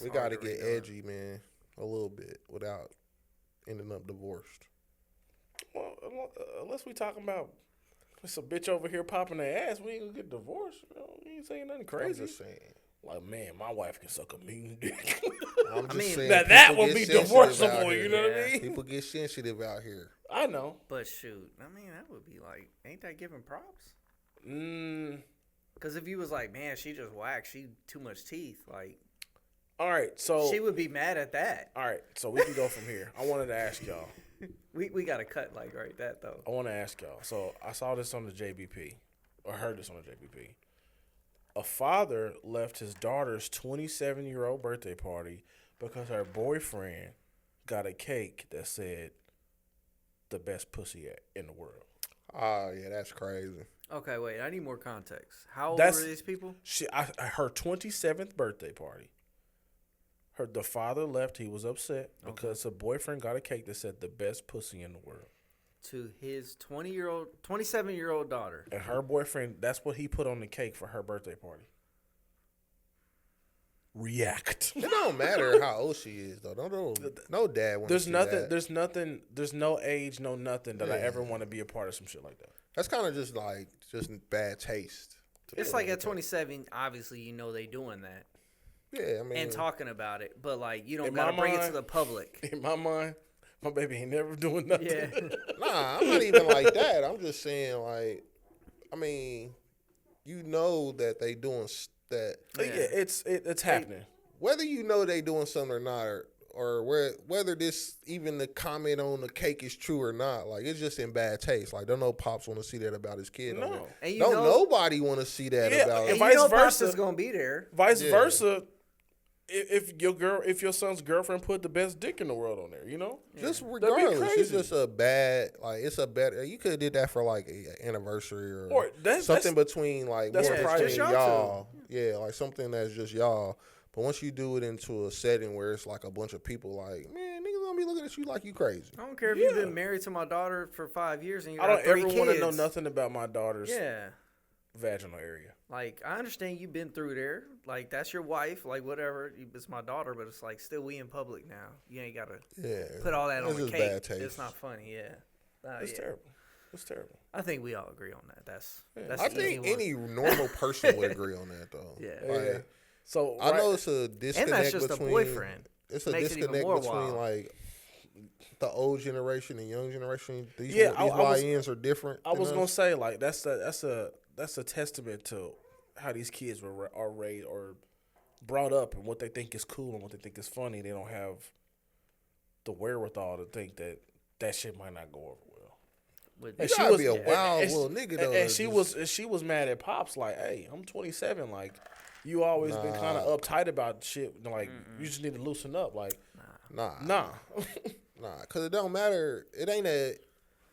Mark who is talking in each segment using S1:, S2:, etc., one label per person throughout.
S1: We got to get edgy, man, a little bit without ending up divorced.
S2: Well, unless we talking about some bitch over here popping their ass, we ain't gonna get divorced. You ain't saying nothing crazy.
S1: I'm just saying.
S2: Like, man, my wife can suck a mean dick.
S1: I'm just saying.
S2: That would be divorceable, you know what I mean?
S1: People get sensitive out here.
S2: I know.
S3: But shoot, I mean, that would be like, ain't that giving props? Because if you was like, man, she just whacked, she too much teeth, like.
S2: All right, so.
S3: She would be mad at that.
S2: All right, so we can go from here. I wanted to ask y'all.
S3: We got to cut like right that, though.
S2: I want to ask y'all. So I saw this on the JBP, or heard this on the JBP. A father left his daughter's 27-year-old birthday party because her boyfriend got a cake that said the best pussy in the world.
S1: Oh, yeah, that's crazy.
S3: Okay, wait. I need more context. How old were these people?
S2: Her 27th birthday party. The father left. He was upset because her boyfriend got a cake that said the best pussy in the world.
S3: To his 27-year-old daughter.
S2: And her boyfriend, that's what he put on the cake for her birthday party. React.
S1: It don't matter how old she is, though. No dad wants to see that.
S2: There's no age, no nothing that I ever want to be a part of some shit like that.
S1: That's kind of just bad taste.
S3: It's like at 27, obviously you know they doing that.
S1: Yeah, I mean.
S3: And talking about it, but like you don't gotta bring it to the public.
S2: In my mind, my baby ain't never doing nothing.
S3: Yeah.
S1: Nah, I'm not even like that. I'm just saying, like, I mean, you know that they doing that.
S2: Yeah, it's happening.
S1: Whether you know they doing something or not, or whether this even the comment on the cake is true or not, like it's just in bad taste. Like, don't no pops want to see that about his kid.
S2: No,
S3: and
S1: nobody want to see that about.
S3: And
S2: vice versa,
S3: Pops is gonna be there.
S2: Vice versa. If your son's girlfriend put the best dick in the world on there, you know,
S1: just regardless, it's just a bad. Like, it's a better. You could have did that for like an anniversary or something between like more between y'all. Yeah, like something that's just y'all. But once you do it into a setting where it's like a bunch of people, like, man, niggas gonna be looking at you like you crazy.
S3: I don't care if you've been married to my daughter for 5 years and you got
S2: I don't
S3: 3
S2: ever
S3: kids.
S2: want to know nothing about my daughter's vaginal area.
S3: Like, I understand you've been through there. Like, that's your wife. Like, whatever. It's my daughter, but it's like, still, we in public now. You ain't got to put all that on the cake.
S1: Bad taste.
S3: It's not funny,
S2: It's terrible. It's terrible.
S3: I think we all agree on that. That's
S1: I think any normal person would agree on that, though.
S3: Yeah.
S1: Like,
S2: so
S1: I know it's a disconnect
S3: and that's just
S1: between
S3: a boyfriend.
S1: It's a disconnect between like the old generation and young generation. These YNs are different.
S2: I was gonna say, like, that's a testament to how these kids are raised or brought up and what they think is cool and what they think is funny. They don't have the wherewithal to think that shit might not go over well.
S1: And she was a wild little nigga though.
S2: And she was mad at Pops, like, hey, I'm 27, like, you always been kind of uptight about shit. Like, you just need to loosen up. Like, nah.
S1: Because it don't matter.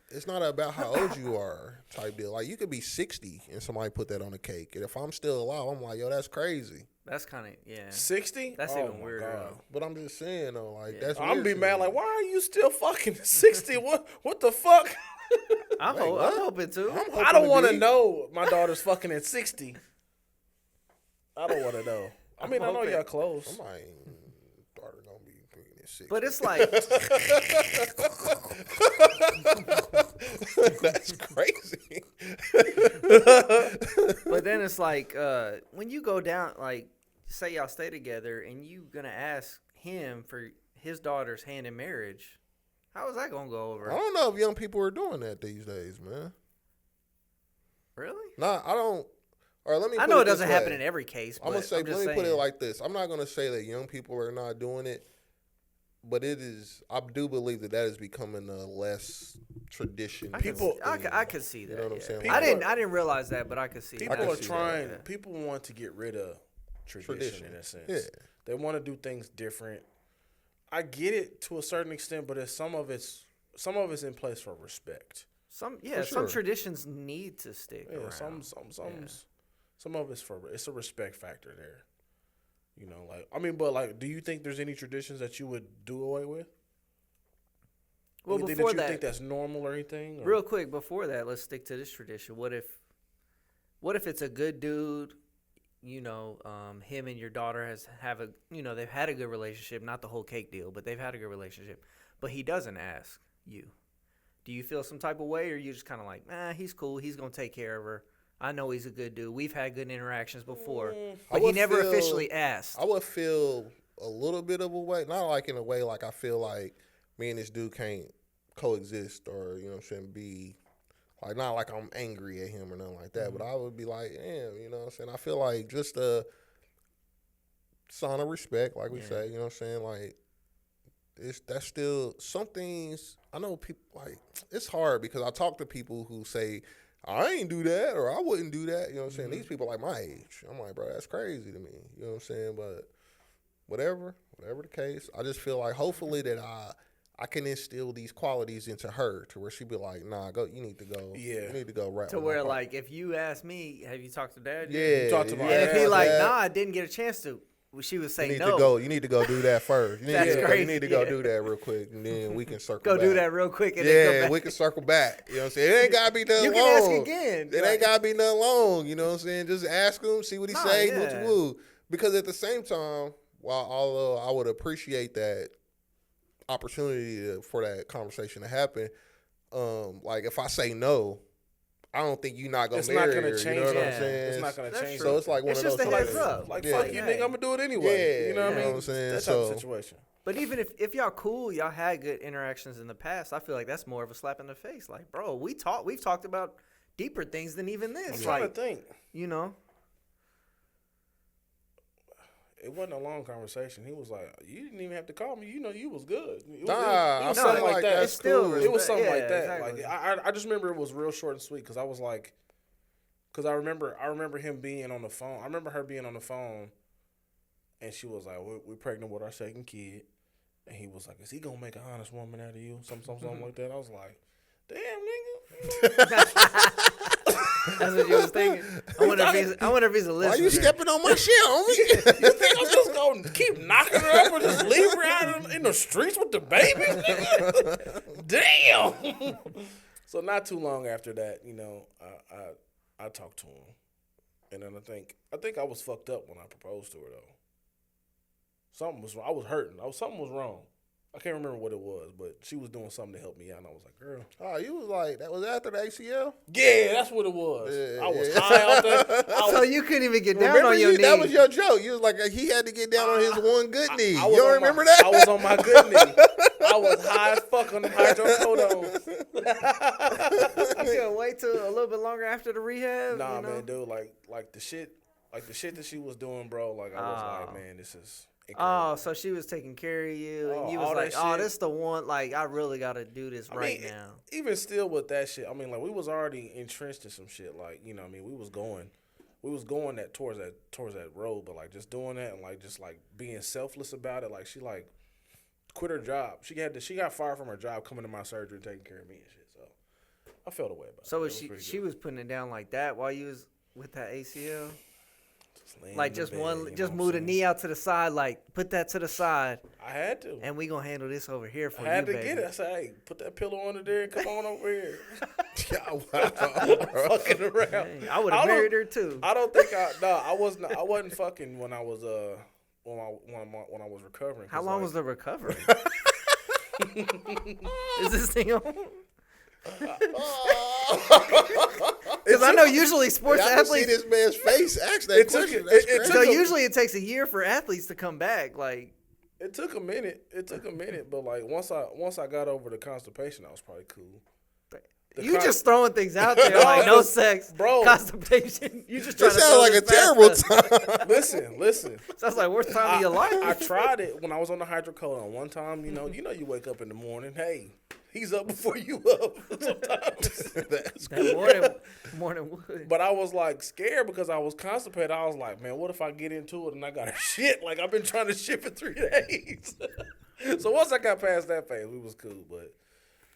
S1: It's not about how old you are type deal. Like, you could be 60 and somebody put that on a cake. And if I'm still alive, I'm like, yo, that's crazy.
S3: That's kind of,
S2: 60?
S3: That's even weirder.
S1: But I'm just saying, though, like, that's weird.
S2: I'm be mad, like, why are you still fucking 60? What the fuck?
S3: I'm hoping to.
S2: I don't want to know my daughter's fucking at 60. I don't want to know. I mean, I know y'all close.
S1: My daughter gonna be freaking at 60.
S3: But it's like
S1: that's crazy.
S3: But then it's like when you go down, like, say y'all stay together and you gonna ask him for his daughter's hand in marriage. How is that gonna go over?
S1: I don't know if young people are doing that these days, man.
S3: Really?
S1: Nah, I don't. Or let me.
S3: I know it doesn't happen in every case. But
S1: I'm gonna say. Let me put it like this. I'm not gonna say that young people are not doing it, but it is. I do believe that is becoming a less tradition.
S3: I could see that.
S1: You know what I'm saying?
S3: I didn't realize that, but I could see.
S2: People are trying. People want to get rid of tradition in a sense.
S1: Yeah.
S2: They want to do things different. I get it to a certain extent, but some of it's in place for respect.
S3: Some traditions need to stick around.
S2: Some of it's a respect factor there. You know, like, I mean, but like, do you think there's any traditions that you would do away with?
S3: Well,
S2: anything
S3: before
S2: that you think that's normal or anything? Or?
S3: Real quick, before that, let's stick to this tradition. What if it's a good dude him and your daughter they've had a good relationship, not the whole cake deal, but they've had a good relationship, but he doesn't ask you, do you feel some type of way, or you just kind of like, he's cool, he's gonna take care of her, I know he's a good dude, we've had good interactions before, but he never officially asked?
S1: I would feel a little bit of a way, not like in a way like I feel like me and this dude can't coexist, or be like, not like I'm angry at him or nothing like that, but I would be like, damn, you know what I'm saying? I feel like just a sign of respect, like we say, you know what I'm saying? Like, that's still some things. I know people, like, it's hard because I talk to people who say, I ain't do that, or I wouldn't do that, you know what I'm saying? These people like my age. I'm like, bro, that's crazy to me, you know what I'm saying? But whatever the case, I just feel like hopefully that I can instill these qualities into her to where she be like, nah, you need to go. Yeah. You need to go right.
S3: To where, like, if you ask me, have you talked to Dad?
S1: Yeah.
S3: You talked to my dad. And if he like, nah, I didn't get a chance to, she would say no.
S1: You need to go do that first.
S3: That's crazy.
S1: You need to go do that real quick, and then we can circle back.
S3: Do that real quick, and
S1: then
S3: come back.
S1: We can circle back. You know what I'm saying? It ain't got to be nothing long.
S3: You can ask again.
S1: It ain't got to be nothing long. You know what I'm saying? Just ask him, see what he say, woo. Because at the same time, although I would appreciate that opportunity for that conversation to happen, like if I say no, I don't think you're not gonna marry her.
S2: It's not gonna change.
S1: You know what I'm saying?
S2: It's not gonna change.
S1: So it's like one of those.
S3: It's just a heads up.
S2: Like fuck you, nigga. I'm gonna do it anyway.
S1: Yeah,
S2: you know what I mean?
S1: What I'm saying?
S2: That type of situation.
S3: But even if y'all cool, y'all had good interactions in the past, I feel like that's more of a slap in the face. Like, bro, we've talked about deeper things than even this.
S2: I'm trying to think. It wasn't a long conversation. He was like, "You didn't even have to call me. You know, you was good." It was something like that.
S3: It's still,
S2: it was something like that.
S3: Exactly.
S2: Like I just remember it was real short and sweet because I was like, because I remember him being on the phone. I remember her being on the phone, and she was like, "We're pregnant with our second kid," and he was like, "Is he gonna make an honest woman out of you?" Something like that. I was like, "Damn, nigga."
S3: That's what you was thinking. I wonder if he's a listener.
S1: Why you stepping on my shit, homie?
S2: You think I'm just gonna keep knocking her up or just leave her out in the streets with the baby? Damn. So not too long after that, I talked to him, and then I think I was fucked up when I proposed to her though. Something was wrong. I was hurting. Something was wrong. I can't remember what it was, but she was doing something to help me out, and I was like, girl.
S1: Oh, you was like, that was after the ACL?
S2: Yeah, that's what it was. Yeah, I was high out there.
S3: So you couldn't even get down on your knee.
S1: That was your joke. You was like, he had to get down on his one good knee. You don't remember that?
S2: I was on my good knee. I was high as fuck on the hydrocodone.
S3: You couldn't wait till a little bit longer after the rehab?
S2: Nah, man, dude, like the shit that she was doing, bro, like I was like, man, this is...
S3: Oh, so she was taking care of you, and you was like, "Oh, this the one. Like, I really got to do this now."
S2: Even still with that shit, I mean, like we was already entrenched in some shit. Like, you know, what I mean, we was going that towards that road, but like just doing that and like just like being selfless about it. Like she like quit her job. She got fired from her job coming to my surgery and taking care of me and shit. So I felt a way about it.
S3: So she was putting it down like that while you was with that ACL. Like just move the knee out to the side, like put that to the side.
S2: I had to,
S3: and we gonna handle this over here for you.
S2: I had to
S3: baby.
S2: get it. I said, "Hey, put that pillow under there and come on over here." Fucking around.
S3: Dang, I would have married her too.
S2: I don't think I wasn't fucking when I was when I was recovering.
S3: How long was the recovery? Is this thing on? Because I know usually sports athletes.
S1: See this man's face. Actually,
S3: usually it takes a year for athletes to come back. Like
S2: it took a minute. But like once I got over the constipation, I was probably cool.
S3: Just throwing things out there like no sex, bro. Constipation. You just trying to
S1: sound like a terrible time.
S2: Listen.
S3: Sounds like worst time of your life.
S2: I tried it when I was on the hydrocodone. One time, you know, you wake up in the morning. Hey, he's up before you up. Sometimes that's
S3: that morning wood.
S2: But I was like scared because I was constipated. I was like, man, what if I get into it and I got to shit? Like I've been trying to shit for 3 days. So once I got past that phase, we was cool. But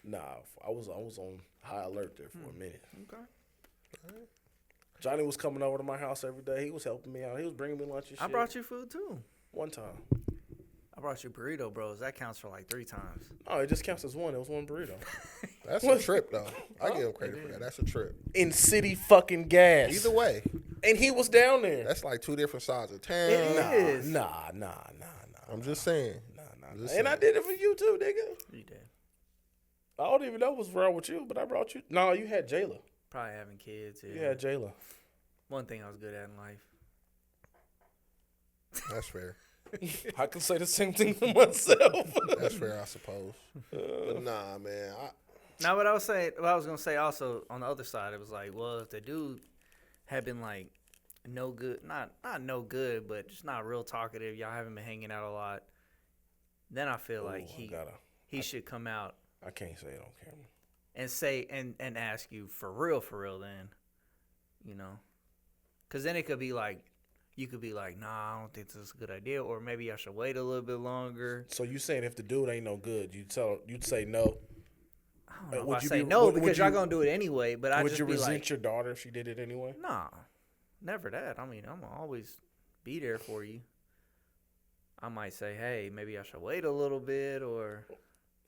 S2: nah, I was on high alert there for a minute.
S3: Okay.
S2: Johnny was coming over to my house every day. He was helping me out. He was bringing me lunch and shit.
S3: I brought you food too.
S2: One time.
S3: I brought you burrito, bros. That counts for like 3 times.
S2: Oh, it just counts as one. It was one burrito.
S1: That's a trip, though. I give him credit for that. That's a trip.
S2: In city fucking gas.
S1: Either way.
S2: And he was down there.
S1: That's like two different sides of town.
S3: It is.
S2: Nah.
S1: I'm just saying.
S2: Nah. And I did it for you too, nigga.
S3: You did.
S2: I don't even know what's wrong with you, but I brought you. No, you had Jayla.
S3: Probably having kids. Yeah.
S2: You had Jayla.
S3: One thing I was good at in life.
S1: That's fair.
S2: I can say the same thing for myself.
S1: That's fair, I suppose. But nah, man.
S3: Now, what I was gonna say also on the other side, it was like, well, if the dude had been like no good, not no good, but just not real talkative, y'all haven't been hanging out a lot, then I feel like he should come out.
S2: I can't say it on camera.
S3: And say and ask you for real then, you know, because then it could be like, you could be like, nah, I don't think this is a good idea, or maybe I should wait a little bit longer.
S2: So you saying if the dude ain't no good, you'd say no?
S3: I don't know if I say no because y'all gonna do it anyway, but I just be like, would you resent
S2: your daughter if she did it anyway?
S3: Nah, never that. I mean, I'm gonna always be there for you. I might say, hey, maybe I should wait a little bit, or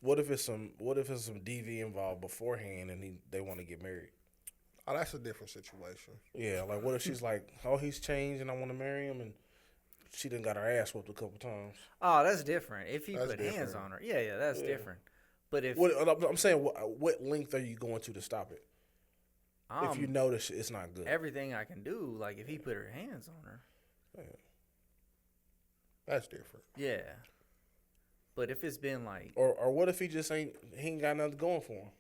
S2: what if it's some DV involved beforehand and they want to get married?
S1: Oh, that's a different situation.
S2: Yeah, like what if she's like, oh, he's changed and I want to marry him, and she done got her ass whooped a couple times.
S3: Oh, that's different. If he put hands on her, yeah, that's different. But if
S2: I'm saying, what length are you going to stop it? If you notice it's not good,
S3: everything I can do, like if he put her hands on her,
S1: that's different.
S3: Yeah, but if it's been like,
S2: or what if he ain't got nothing going for him?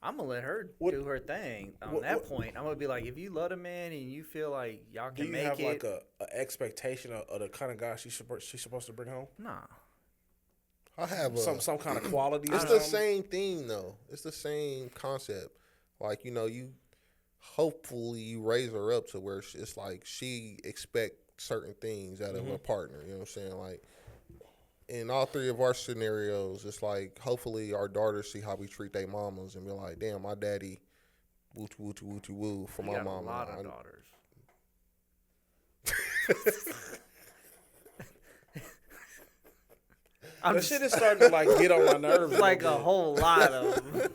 S3: I'm gonna let her do her thing. On that point, I'm gonna be like, if you love a man and you feel like y'all can make it, do you have
S2: like a expectation of the kind of guy she's supposed to bring home?
S3: Nah.
S1: I have
S2: some kind of quality.
S1: It's the same thing though. It's the same concept. Like, you know, you hopefully raise her up to where it's like she expect certain things out of her partner. You know what I'm saying? Like in all three of our scenarios, it's like hopefully our daughters see how we treat their mamas and be like, damn, my daddy woo for my mama.
S3: A lot of daughters.
S2: That shit is starting to like get on my nerves.
S3: Like a whole lot of them.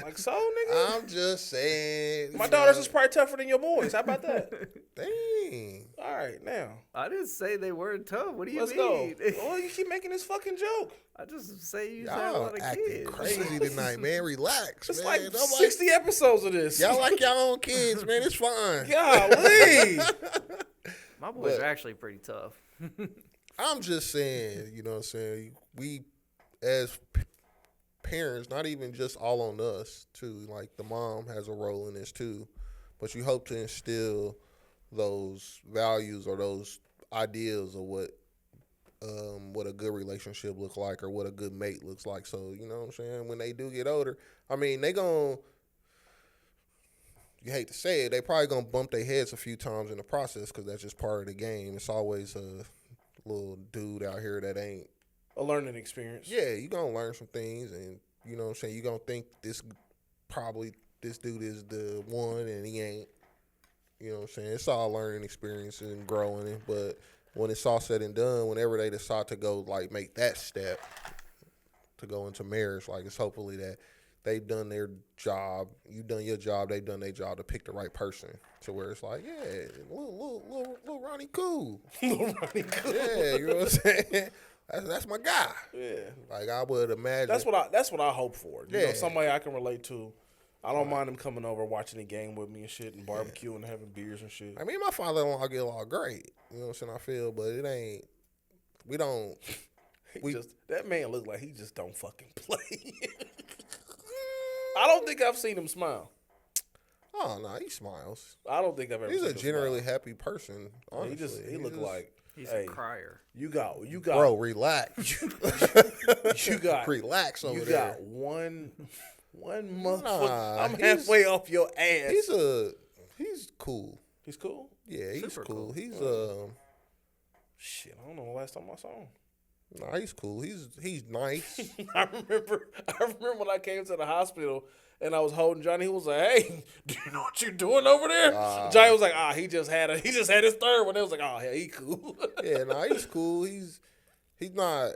S2: Like, so, nigga?
S1: I'm just saying.
S2: My daughters is probably tougher than your boys. How about that?
S1: Dang.
S2: All right, now.
S3: I didn't say they weren't tough. What do you
S2: mean? Let's go. Well, you keep making this fucking joke.
S3: I just say you have a lot of kids.
S1: Crazy tonight, man. Relax,
S2: it's
S1: man.
S2: It's like 60 episodes of this.
S1: Y'all like y'all own kids, man. It's fine.
S2: Golly.
S3: My boys are actually pretty tough.
S1: I'm just saying, you know what I'm saying? We, as parents, not even just all on us, too. Like, the mom has a role in this, too. But you hope to instill those values or those ideas of what a good relationship looks like or what a good mate looks like. So, you know what I'm saying? When they do get older, I mean, they gon', you hate to say it, they probably gonna bump their heads a few times in the process because that's just part of the game. It's always a little dude out here that ain't
S2: a learning experience.
S1: Yeah, you gonna learn some things, and you know what I'm saying, you gonna think this dude is the one and he ain't. You know what I'm saying? It's all learning experience and growing, but when it's all said and done, whenever they decide to go like make that step to go into marriage, like it's hopefully that they've done their job, you've done your job, they've done their job to pick the right person. To where it's like, yeah, little Ronnie cool.
S2: Little Ronnie cool.
S1: Yeah, you know what I'm saying? That's my guy.
S2: Yeah.
S1: Like I would imagine.
S2: That's what I hope for. You know, somebody I can relate to. I don't mind him coming over, watching the game with me and shit, and barbecuing and having beers and shit.
S1: I mean, my father-in-law get along great. You know what I'm saying? I feel, but it ain't. We don't.
S2: That man look like he just don't fucking play. I don't think I've seen him smile.
S1: Oh no, he smiles.
S2: I don't think I've ever.
S1: He's
S2: seen
S1: a generally happy person. Honestly,
S2: he look like
S3: he's a crier.
S2: You got.
S1: Bro, relax.
S2: you got
S1: relax over there.
S2: You got one month. I'm halfway off your ass.
S1: He's cool.
S2: He's cool.
S1: Yeah, he's cool. He's
S2: shit. I don't know the last time I saw him.
S1: Nah, he's cool. He's nice.
S2: I remember when I came to the hospital and I was holding Johnny. He was like, "Hey, do you know what you're doing over there?" Johnny was like, he just had his third one. It was like, "Oh, yeah, he cool."
S1: Yeah, nah, he's cool. He's not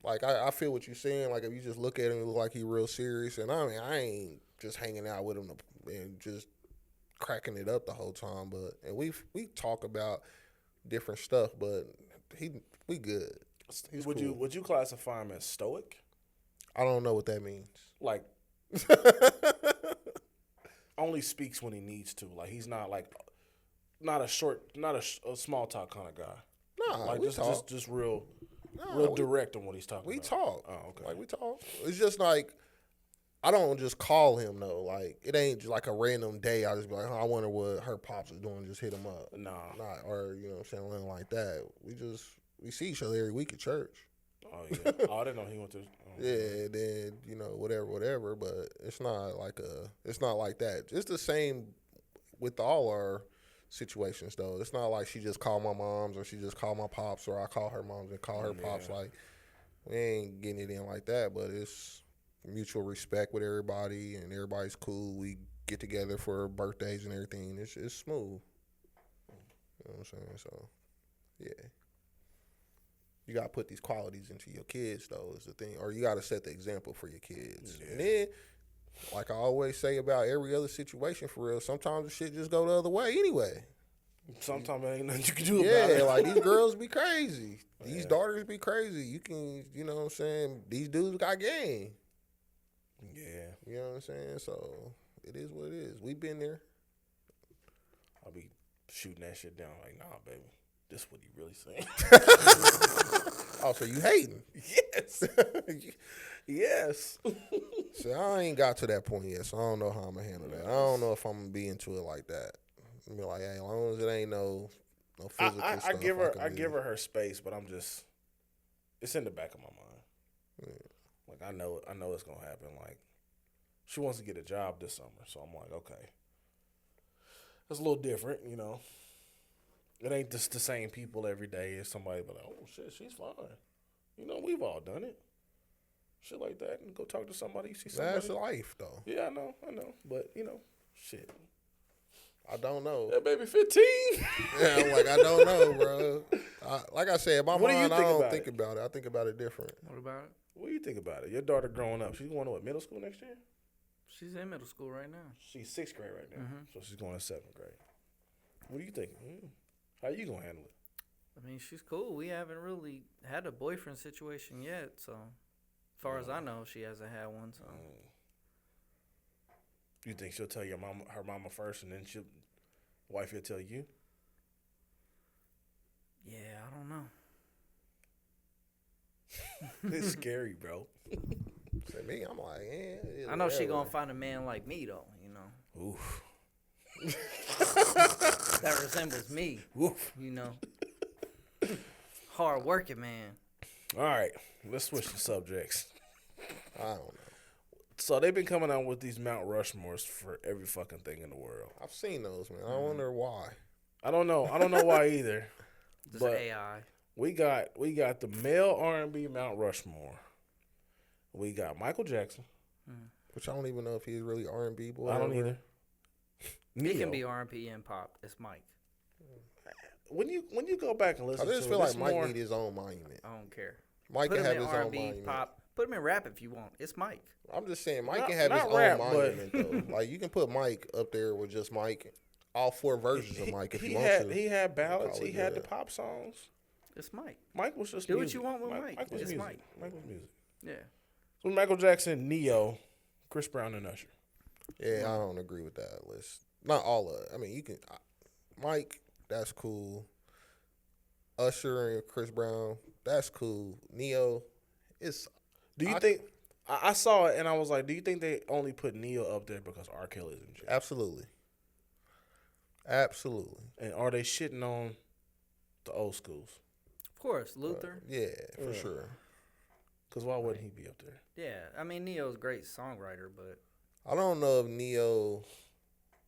S1: like I feel what you're saying. Like if you just look at him, it look like he's real serious. And I mean, I ain't just hanging out with him and just cracking it up the whole time. And we talk about different stuff, but we good.
S2: Would you classify him as stoic?
S1: I don't know what that means.
S2: Like, only speaks when he needs to. Like, he's not like not a small talk kind of guy.
S1: Nah,
S2: like just real direct on what he's talking about.
S1: We talk.
S2: Oh, okay.
S1: Like we talk. It's just like I don't just call him though. Like it ain't just like a random day. I just be like, I wonder what her pops is doing. Just hit him up.
S2: Nah.
S1: Or you know what I'm saying, nothing like that. We see each other every week at church.
S2: Oh yeah. I didn't know he went to.
S1: Yeah, then whatever. But it's not like that. It's the same with all our situations though. It's not like she just called my moms or she just called my pops or I call her moms and call her pops. Like we ain't getting it in like that. But it's mutual respect with everybody and everybody's cool. We get together for birthdays and everything. It's smooth. You know what I'm saying? So yeah. You got to put these qualities into your kids, though, is the thing. Or you got to set the example for your kids. Yeah. And then, like I always say about every other situation, for real, sometimes the shit just go the other way anyway.
S2: Sometimes there ain't nothing you can do about it.
S1: Yeah, like these girls be crazy. These daughters be crazy. You can, you know what I'm saying, these dudes got game.
S2: Yeah.
S1: You know what I'm saying? So, it is what it is. We been there.
S2: I'll be shooting that shit down like, nah, baby. This what he really saying.
S1: Oh, so you hating?
S2: Yes. Yes.
S1: So I ain't got to that point yet, so I don't know how I'm going to handle that. I don't know if I'm going to be into it like that. I mean, like, hey, as long as it ain't no physical stuff.
S2: I give her space, but I'm just, it's in the back of my mind. Yeah. Like, I know it's going to happen. Like, she wants to get a job this summer, so I'm like, okay. It's a little different, you know. It ain't just the same people every day. It's somebody be like, oh, shit, she's fine. You know, we've all done it. Shit like that. And go talk to somebody. See somebody.
S1: That's life, though.
S2: Yeah, I know. But, you know, shit.
S1: I don't know.
S2: That baby 15.
S1: Yeah, I'm like, I don't know, bro. Like I said, my mind, I don't think about it. I think about it different.
S3: What about it?
S2: What do you think about it? Your daughter growing up, she's going to what, middle school next year?
S3: She's in middle school right now.
S2: She's 6th grade right now. Mm-hmm. So she's going to 7th grade. What do you think? How you going to handle it?
S3: I mean, she's cool. We haven't really had a boyfriend situation yet, so as far as I know, she hasn't had one. So,
S2: you think she'll tell her mama first, and then wife will tell you?
S3: Yeah, I don't know.
S2: It's scary, bro.
S1: To me, I'm like, yeah.
S3: I know she gonna find a man like me though, you know.
S2: Oof.
S3: That resembles me. Oof. You know. Hard working man.
S2: All right, let's switch the subjects.
S1: I don't know.
S2: So they've been coming out with these Mount Rushmores for every fucking thing in the world.
S1: I've seen those, man. I wonder why.
S2: I don't know why either.
S3: Just AI.
S2: We got the male R&B Mount Rushmore. We got Michael Jackson.
S1: Which I don't even know if he's really R&B boy.
S2: I don't either.
S3: He can be R&B and pop. It's Mike.
S2: When you go back and listen to it,
S1: I just feel like Mike need his own monument.
S3: I don't care.
S1: Mike can have his own monument.
S3: Pop. Put him in rap if you want. It's Mike.
S1: I'm just saying Mike can have his own monument though. Like you can put Mike up there with just Mike, all 4 versions of Mike if you want to.
S2: He had ballads. He had the pop songs.
S3: It's Mike.
S2: Mike was just
S3: do
S2: music.
S3: What you want with Mike.
S2: It's
S3: music.
S2: Mike. Mike was music.
S3: Yeah.
S2: So Michael Jackson, Neo, Chris Brown, and Usher.
S1: Yeah, I don't agree with that list. Not all of it. I mean, you can. Mike, that's cool. Usher and Chris Brown, that's cool. Neo, it's.
S2: Do you think? I saw it and I was like, do you think they only put Neo up there because R. Kelly's in jail?
S1: Absolutely. Absolutely.
S2: And are they shitting on the old schools?
S3: Of course, Luther.
S1: Yeah, for sure.
S2: Because why wouldn't he be up there?
S3: Yeah, I mean, Neo's a great songwriter, but
S1: I don't know if Neo,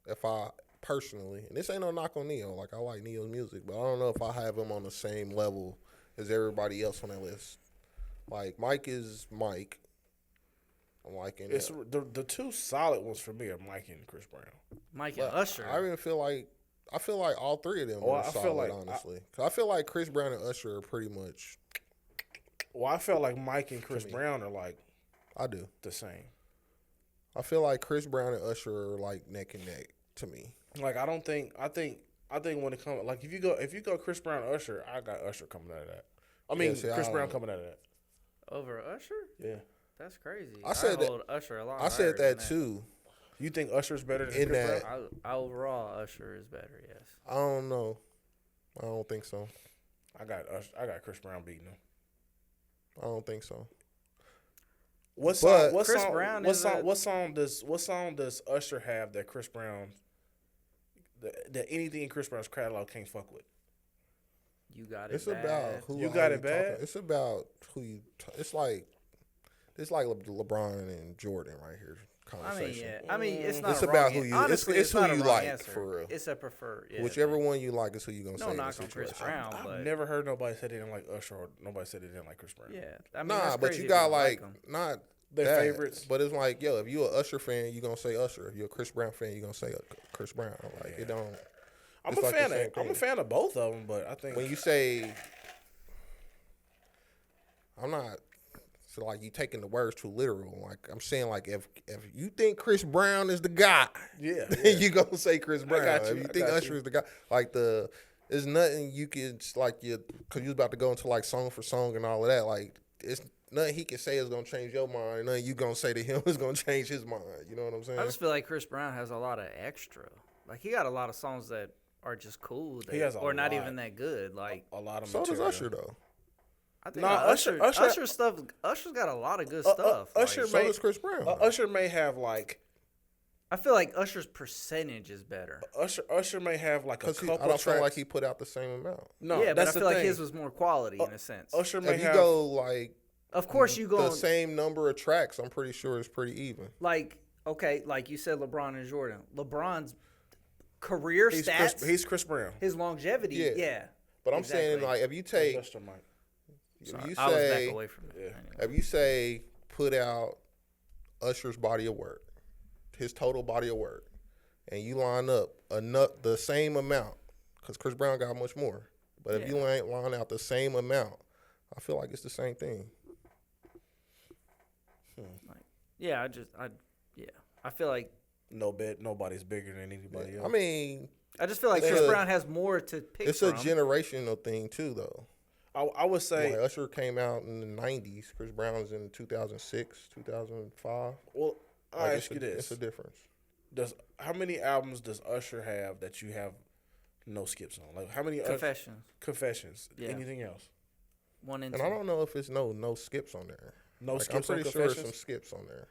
S1: if I personally, and this ain't no knock on Neo, like I like Neo's music, but I don't know if I have him on the same level as everybody else on that list. Like Mike is Mike. I'm liking it.
S2: It's the 2 solid ones for me are Mike and Chris Brown.
S3: Mike and Usher.
S1: I even feel like all 3 of them are solid, honestly. Cause I feel like Chris Brown and Usher are pretty much.
S2: Well, I felt like Mike and Chris Brown are like.
S1: I do
S2: the same.
S1: I feel like Chris Brown and Usher are like neck and neck to me.
S2: Like I think when it comes like if you go Chris Brown Usher, I got Usher coming out of that. I mean Chris Brown coming out of that.
S3: Over Usher?
S2: Yeah.
S3: That's crazy.
S1: I said that.
S3: Usher a lot.
S1: I said that too.
S2: You think Usher's better than Chris Brown?
S3: Overall, Usher is better. Yes.
S1: I don't know. I don't think so.
S2: I got Chris Brown beating him.
S1: I don't think so.
S2: What song does Usher have that Chris Brown that anything in Chris Brown's catalog can't fuck with?
S3: You got it.
S1: It's bad. About who
S2: you got it bad.
S1: It's about who you. It's like LeBron and Jordan right here. Conversation.
S3: I mean, it's not.
S1: It's about who you.
S3: Honestly,
S1: it's who you like
S3: answer.
S1: for real.
S3: It's a preferred. Yeah,
S1: whichever one you like is who you gonna say.
S3: No knock on Chris Brown.
S2: I've never heard nobody say they didn't like Usher or nobody said they didn't like Chris Brown.
S3: Yeah, I mean,
S1: nah, but you got like not
S2: their favorites.
S1: But it's like, yo, if you an Usher fan, you gonna say Usher. If you're a Chris Brown fan, you gonna say Chris Brown. Like it don't.
S2: I'm a fan of both of them, but I think
S1: when you say, I'm not. So like you taking the words too literal. Like I'm saying, like if you think Chris Brown is the guy, then you gonna say Chris Brown. If you think Usher is the guy, like there's nothing you could like because you was about to go into like song for song and all of that. Like it's nothing he can say is gonna change your mind. Nothing you gonna say to him is gonna change his mind. You know what I'm saying?
S3: I just feel like Chris Brown has a lot of extra. Like he got a lot of songs that are just cool, or not even that good. Like
S2: a lot of.
S1: So does Usher though.
S3: I think Usher stuff. Usher's got a lot of good stuff.
S2: Usher
S1: so does Chris Brown.
S2: Usher may have like.
S3: I feel like Usher's percentage is better.
S2: Usher may have like a couple.
S1: I don't feel like he put out the same amount.
S2: No,
S3: yeah, but I feel like his was more quality in a sense.
S2: Usher may
S1: if you go like.
S3: Of course, you go
S1: the same number of tracks. I'm pretty sure it's pretty even.
S3: Like like you said, LeBron and Jordan. LeBron's career stats.
S2: He's Chris Brown.
S3: His longevity, yeah.
S1: But I'm saying like if you take.
S3: I was back away from it.
S1: Yeah. If you say put out Usher's body of work, his total body of work, and you line up the same amount, because Chris Brown got much more. But if you line out the same amount, I feel like it's the same thing.
S3: I feel like
S2: nobody's bigger than anybody else.
S1: I mean,
S3: I just feel like Chris Brown has more to pick
S1: it's
S3: from.
S1: It's a generational thing too, though.
S2: I would say
S1: like Usher came out in the 90s. Chris Brown's in 2006, 2005.
S2: Well, I'll ask you this.
S1: It's a difference.
S2: How many albums does Usher have that you have no skips on? Like how many Confessions. Yeah. Anything else?
S3: 1 and
S1: 2. And I don't know if it's no skips on there.
S2: No skips on Confessions?
S1: I'm pretty sure there's some skips on there.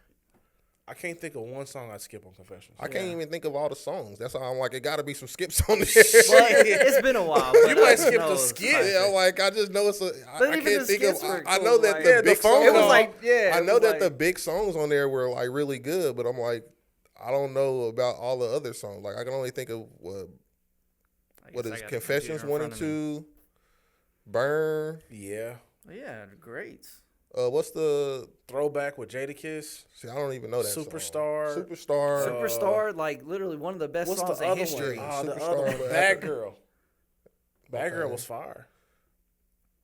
S2: I can't think of one song I'd skip on Confessions.
S1: I can't even think of all the songs. That's why I'm like, it got to be some skips on there.
S3: It's been a while.
S2: You might skip the skip.
S1: Yeah, like I just know it's a. I can't think of. I
S3: cool,
S1: know that
S3: like,
S1: the big songs.
S3: It was like
S1: I know that the big songs on there were like really good, but I'm like, I don't know about all the other songs. Like I can only think of what is Confessions 1 and 2, Burn.
S2: Yeah.
S3: Yeah, the greats.
S1: What's the
S2: Throwback with Jadakiss?
S1: See, I don't even know that
S2: Superstar.
S1: Song.
S3: Superstar, like literally one of the best songs in history.
S2: The other one. Bad Girl. Bad Girl was fire.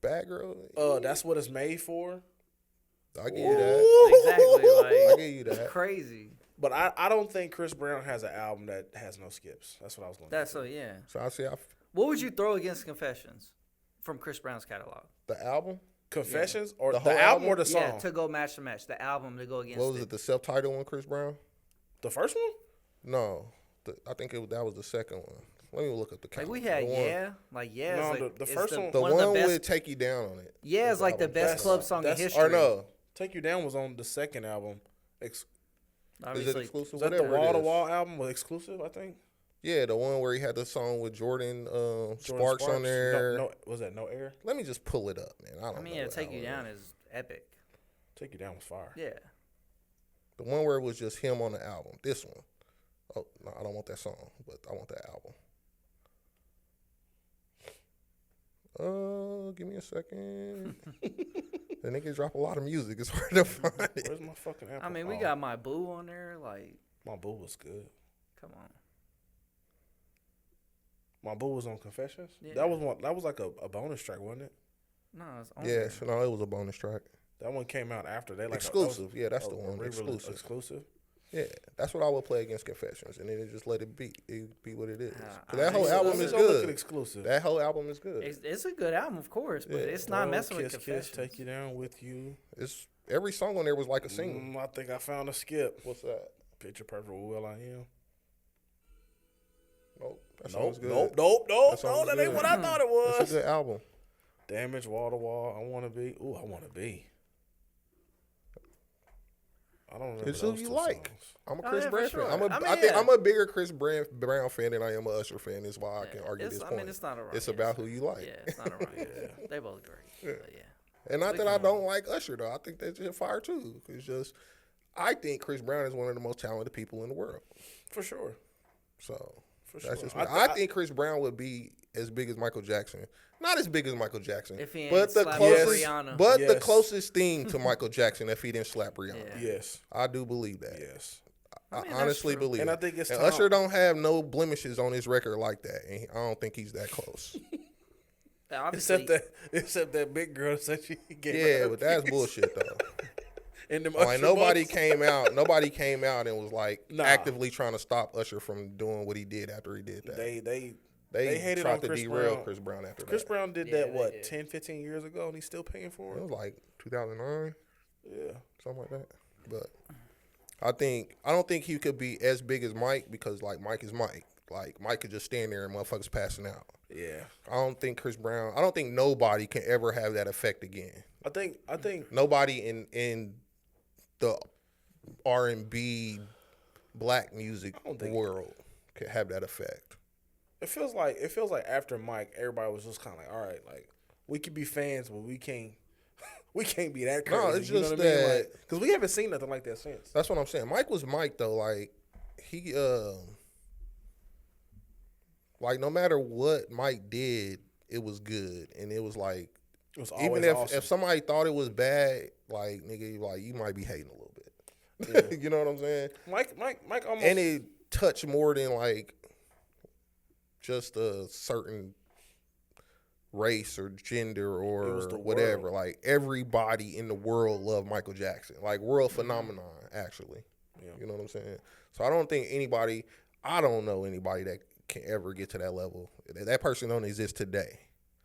S1: Bad Girl?
S2: That's what it's made for.
S1: I give you that.
S3: Exactly. Like,
S1: I give you that.
S3: It's crazy.
S2: But I don't think Chris Brown has an album that has no skips. That's what I was going to say.
S1: So I see.
S3: What would you throw against Confessions from Chris Brown's catalog?
S1: The album?
S2: Confessions or the album or the song?
S3: Yeah, to go match to match. The album to go against.
S1: What was it? The self-titled one, Chris Brown?
S2: The first one?
S1: No, I think that was the second one. Let me look up the count.
S3: Like we had
S2: the first one.
S1: The one with "Take You Down" on it.
S3: Yeah, it's like the best club song in history.
S1: Or no,
S2: "Take You Down" was on the second album.
S1: Is it exclusive?
S2: Was that the Wall to Wall album was exclusive? I think.
S1: Yeah, the one where he had the song with Jordan Sparks on there.
S2: No, was that No Air?
S1: Let me just pull it up, man. I mean,
S3: yeah, Take You Down is epic.
S2: Take You Down was fire.
S3: Yeah.
S1: The one where it was just him on the album. This one. Oh, no, I don't want that song, but I want that album. Give me a second. The niggas drop a lot of music. It's hard to find it.
S2: Where's my fucking Apple?
S3: I mean, we got My Boo on there. Like,
S2: My Boo was good.
S3: Come on.
S2: My Boo was on Confessions.
S3: Yeah.
S2: That was like a bonus track, wasn't it?
S3: No, it's on
S1: it was a bonus track.
S2: That one came out after they like
S1: exclusive. That's the one.
S2: Exclusive.
S1: Yeah, that's what I would play against Confessions, and then just let it be. It be what it is. That whole album is good.
S2: Exclusive.
S1: That whole album is good.
S3: It's a good album, of course, but it's not messing with Confessions.
S2: Take You Down With You.
S1: It's every song on there was like a single.
S2: I think I found a skip.
S1: What's that?
S2: Picture Perfect with Will I Am.
S1: Nope. That sounds good.
S2: Nope. That ain't what I thought it was.
S1: It's a good album.
S2: Damage, Wall to Wall. I Wanna Be. Ooh, I Wanna Be. I don't remember.
S1: It's who you like.
S2: Songs.
S1: I'm a Chris Brown fan. I think I'm a bigger Chris Brown fan than I am a Usher fan. That's why I can argue this point.
S3: I mean, it's not a wrong.
S1: It's about who you like.
S3: Yeah, it's not a wrong. They both great. Yeah.
S1: And not that I don't like Usher though. I think that's just fire too. It's just I think Chris Brown is one of the most talented people in the world.
S2: For sure.
S1: So that's just me. I think Chris Brown would be as big as Michael Jackson. Not as big as Michael Jackson, but the closest thing to Michael Jackson if he didn't slap Rihanna.
S2: Yeah. Yes,
S1: I do believe that.
S2: Yes,
S1: I honestly believe.
S2: And I think it's
S1: Usher don't have no blemishes on his record like that, and I don't think he's that close.
S2: Except that big girl said she gave.
S1: Yeah, but that's bullshit though. And like nobody came out and was like actively trying to stop Usher from doing what he did after he did that. They hated tried to derail Chris Brown after that.
S2: Chris Brown did that 10, 15 years ago, and he's still paying for it.
S1: It was like 2009.
S2: Yeah,
S1: something like that. But I don't think he could be as big as Mike because like Mike is Mike. Like Mike could just stand there and motherfuckers passing out.
S2: Yeah.
S1: I don't think nobody can ever have that effect again.
S2: I think
S1: nobody in the R&B black music world can have that effect.
S2: It feels like after Mike, everybody was just kind of like, all right, like we could be fans, but we can't be that crazy.
S1: No, it's just that
S2: because we haven't seen nothing like that since.
S1: That's what I'm saying. Mike was Mike though. Like he, like no matter what Mike did, it was good, and it was like even if somebody thought it was bad, like nigga, like you might be hating a little bit. Yeah. You know what I'm saying?
S2: Mike almost,
S1: and it touched more than like just a certain race or gender or whatever. World. Like everybody in the world loved Michael Jackson. Like world phenomenon, actually. Yeah. You know what I'm saying? So I don't know anybody that can ever get to that level. That person don't exist today.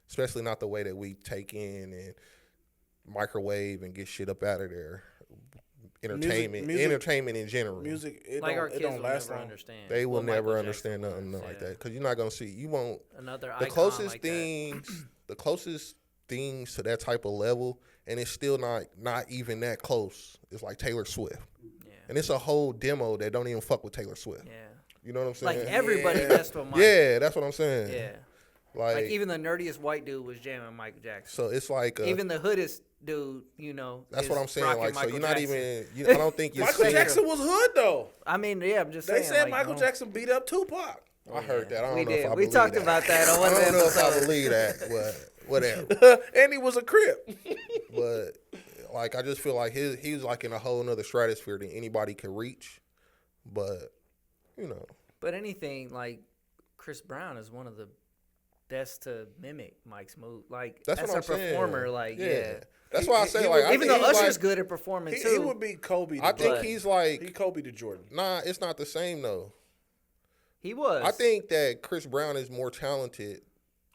S1: Especially not the way that we take in and microwave and get shit up out of there. Entertainment in general.
S2: Music,
S3: our kids will never understand.
S1: They will never understand nothing like that because you're not gonna see. You won't.
S3: Another
S1: the closest things, the closest things to that type of level, and it's still not even that close. It's like Taylor Swift, and it's a whole demo that don't even fuck with Taylor Swift.
S3: Yeah,
S1: you know what I'm saying?
S3: Like everybody messed with Mike.
S1: Yeah, that's what I'm saying.
S3: Yeah. Like even the nerdiest white dude was jamming Michael Jackson.
S1: So it's like
S3: even the hoodest dude, you know.
S1: That's what I'm saying. Like Michael so, you're not Jackson. I don't think you're.
S2: Michael Jackson was hood though.
S3: I mean, yeah, I'm just saying.
S2: They said Michael Jackson beat up Tupac.
S1: I heard that. I don't know if I
S3: believe that. We talked about that on one episode.
S1: I don't know if I believe that, but whatever.
S2: And he was a Crip.
S1: But like, I just feel like he was like in a whole nother stratosphere than anybody could reach. But you know.
S3: But anything like Chris Brown is one of the best to mimic Mike's move. Like
S1: that's
S3: as
S1: what I'm
S3: a performer,
S1: saying.
S3: like yeah.
S1: That's why I say like
S3: even though Usher's good at performing too.
S2: He would be Kobe.
S1: I think he's like
S2: he Kobe to Jordan.
S1: Nah, it's not the same though.
S3: He was.
S1: I think that Chris Brown is more talented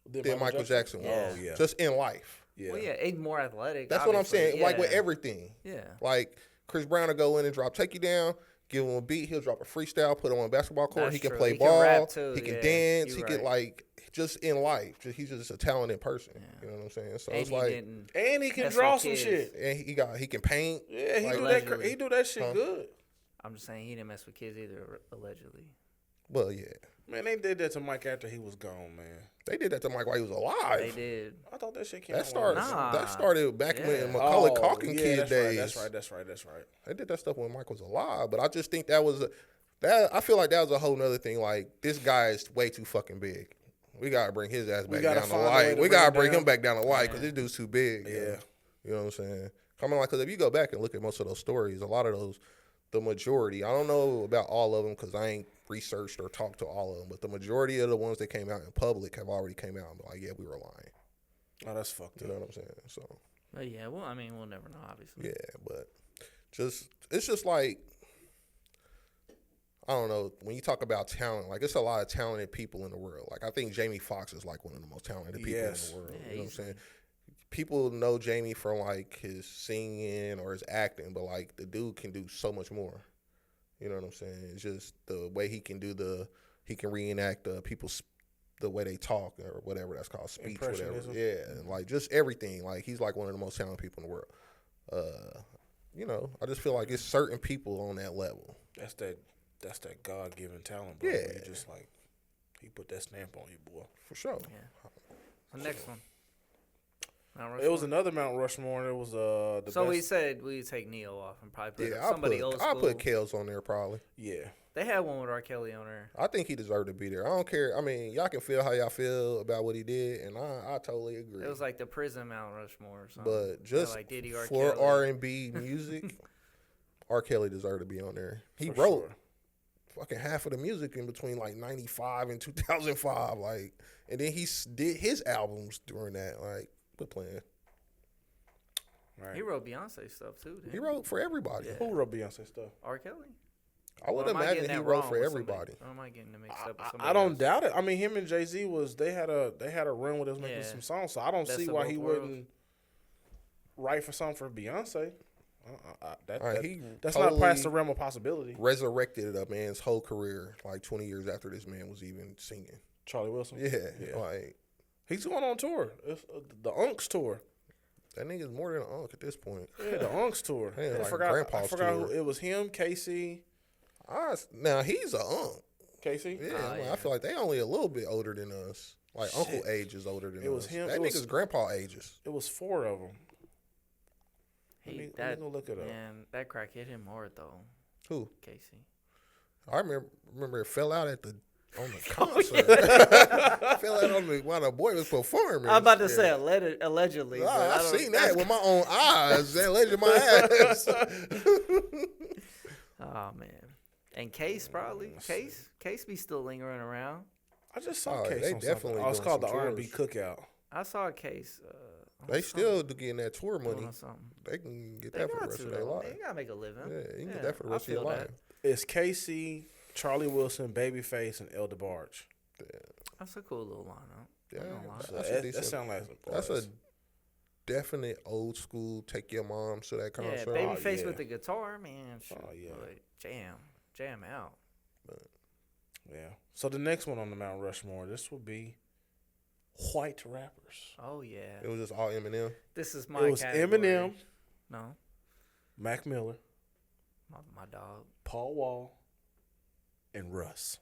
S1: than Michael Jackson was.
S2: Oh yeah.
S1: Just in life.
S3: Yeah. Well, yeah, he's more athletic.
S1: That's obviously. What I'm saying. Yeah. Like with everything.
S3: Yeah.
S1: Like Chris Brown will go in and drop Take You Down. Give him a beat, he'll drop a freestyle, put him on a basketball court. He can play ball,
S3: rap too.
S1: He can dance, he can like just in life. He's just a talented person. Yeah. You know what I'm saying? So it's like,
S2: and he can draw some shit.
S1: And he can paint.
S2: Yeah, he do that shit good.
S3: I'm just saying he didn't mess with kids either, allegedly.
S1: Well, yeah.
S2: Man, they did that to Mike after he was gone, man.
S1: They did that to Mike while he was alive.
S3: They did.
S2: I thought that shit came
S1: out. That started back in Macaulay Culkin kid days.
S2: That's right.
S1: They did that stuff when Mike was alive, but I just think I feel like that was a whole nother thing. Like, this guy is way too fucking big. We gotta bring his ass back down to white. We gotta bring him back down to white because this dude's too big.
S2: Yeah.
S1: You know what I'm saying? Because if you go back and look at most of those stories, a lot of those, the majority, I don't know about all of them because I ain't researched or talked to all of them, but the majority of the ones that came out in public have already came out and been like, yeah, we were lying.
S2: Oh, that's fucked up.
S1: You know what I'm saying? So.
S3: Yeah, well, I mean, we'll never know, obviously.
S1: Yeah, but it's just like, I don't know, when you talk about talent, like, it's a lot of talented people in the world. Like, I think Jamie Foxx is, like, one of the most talented people in the world. Yeah, you know what I'm saying? People know Jamie from, like, his singing or his acting, but, like, the dude can do so much more. You know what I'm saying? It's just the way he can he can reenact people's, the way they talk or whatever that's called, speech, whatever. Yeah, and, like, just everything. Like, he's, like, one of the most talented people in the world. You know, I just feel like it's certain people on that level. That's
S2: that God-given talent, bro. Yeah. Just, like, he put that stamp on you, boy.
S1: For sure.
S3: Yeah. The next one.
S2: It was another Mount Rushmore. It was the
S3: So best. We said we'd take Neo off and probably put somebody old school.
S1: I'll put Kels on there probably.
S2: Yeah.
S3: They had one with R. Kelly on there.
S1: I think he deserved to be there. I don't care. I mean, y'all can feel how y'all feel about what he did, and I totally agree.
S3: It was like the prison Mount Rushmore or something.
S1: But just like Diddy, for R&B music, R. Kelly deserved to be on there. He wrote fucking half of the music in between like 95 and 2005. Like, and then he did his albums during that. Like, quit playing.
S3: Right. He wrote Beyonce stuff too.
S1: He wrote for everybody.
S2: Yeah. Who wrote Beyonce stuff?
S3: R. Kelly.
S1: I would imagine he wrote for everybody.
S3: Or am I getting to mix up with somebody
S2: I don't doubt it. I mean, him and Jay-Z they had a run with us making some songs, so I don't see why he wouldn't write for something for Beyonce. That's totally not past the realm of possibility.
S1: Resurrected a man's whole career like 20 years after this man was even singing.
S2: Charlie Wilson?
S1: Yeah. Like,
S2: he's going on tour. It's, the Unks tour.
S1: That nigga's more than an Unk at this point.
S2: Yeah, the Unks tour. I forgot who, it was him, Casey.
S1: Now, he's a Unk.
S2: Casey?
S1: Yeah, I feel like they only a little bit older than us. Like, Uncle age is older than us. It was him. That nigga's grandpa ages.
S2: It was 4 of them.
S3: Let me go look it up. Man, that crack hit him hard, though.
S1: Who?
S3: Casey.
S1: I remember it fell out on the concert. Fell out while the boy was performing.
S3: I'm about to say allegedly.
S1: I seen that with my own eyes. That alleged my ass.
S3: Oh, man. And Case probably. Case be still lingering around.
S2: I just saw Case they on definitely it's called the R&B Cookout.
S3: I saw a Case.
S1: They still getting that tour money. They can get that for the rest of their life.
S3: They gotta make a living.
S1: Yeah, you can get that for the rest of your life.
S2: It's Casey, Charlie Wilson, Babyface, and El DeBarge.
S3: Yeah. That's a cool little lineup.
S1: Yeah, that sounds like that's a definite old school take your mom to that concert.
S3: Yeah, Babyface with the guitar, man. Jam out.
S2: Yeah. So the next one on the Mount Rushmore, this will be white rappers.
S3: Oh yeah.
S1: It was just all Eminem.
S3: This is my. It was category.
S2: Eminem.
S3: No.
S2: Mac Miller.
S3: My dog.
S2: Paul Wall. And Russ.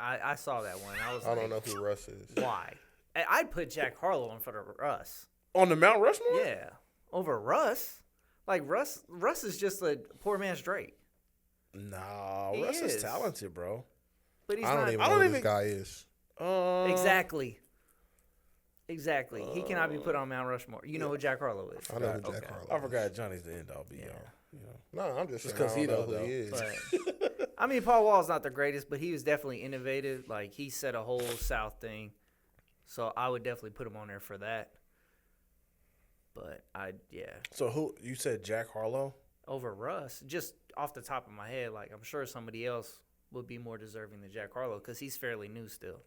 S3: I saw that one.
S1: I don't know who Russ is.
S3: Why? I'd put Jack Harlow in front of Russ.
S2: On the Mount Rushmore?
S3: Yeah. Over Russ. Like Russ is just a poor man's Drake.
S2: Nah, Russ is talented, bro.
S3: But he's
S1: I don't even know who this guy is.
S3: Exactly. He cannot be put on Mount Rushmore. You know who Jack Harlow is.
S1: I know who Jack Harlow is.
S2: I forgot Johnny's the end all be all.
S1: No, I'm just saying because he know who he is.
S3: But, I mean, Paul Wall's not the greatest, but he was definitely innovative. Like, he set a whole South thing. So I would definitely put him on there for that. But
S2: So who you said Jack Harlow?
S3: Over Russ, just off the top of my head, like I'm sure somebody else would be more deserving than Jack Harlow because he's fairly new still.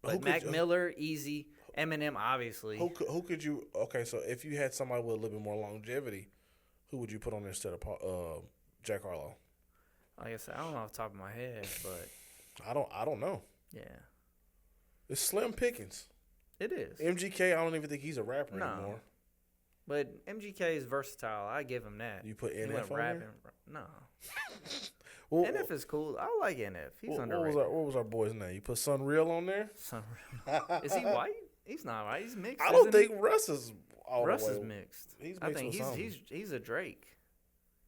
S3: But Mac Miller, easy. Eminem, obviously.
S2: Who could you? Okay, so if you had somebody with a little bit more longevity, who would you put on there instead of Jack Harlow?
S3: Like I said, I don't know off the top of my head, but
S2: I don't know.
S3: Yeah,
S2: it's slim pickings.
S3: It is.
S2: MGK, I don't even think he's a rapper anymore.
S3: But MGK is versatile. I give him that.
S2: You put NF on rapping?
S3: No. Well, NF is cool. I like NF. He's underrated.
S2: What was our boy's name? You put Sunreal on there?
S3: Sunreal. Is he white? He's not white. He's mixed.
S2: I don't think Russ is all
S3: Russ
S2: the way.
S3: Is mixed. I think he's a Drake.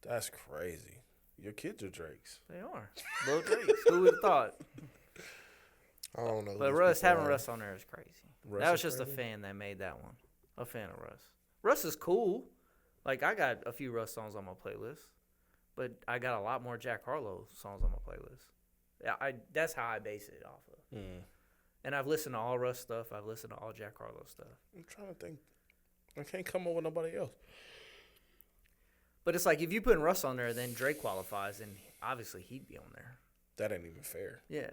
S2: That's crazy. Your kids are Drakes.
S3: They are. Little Drakes. Who would have thought?
S1: I don't know.
S3: But having Russ on there is crazy. That was just a fan that made that one. A fan of Russ. Russ is cool. Like, I got a few Russ songs on my playlist. But I got a lot more Jack Harlow songs on my playlist. Yeah, that's how I base it off of. And I've listened to all Russ stuff. I've listened to all Jack Harlow stuff.
S2: I'm trying to think. I can't come up with nobody else.
S3: But it's like if you put Russ on there, then Drake qualifies, and obviously he'd be on there.
S2: That ain't even fair.
S3: Yeah.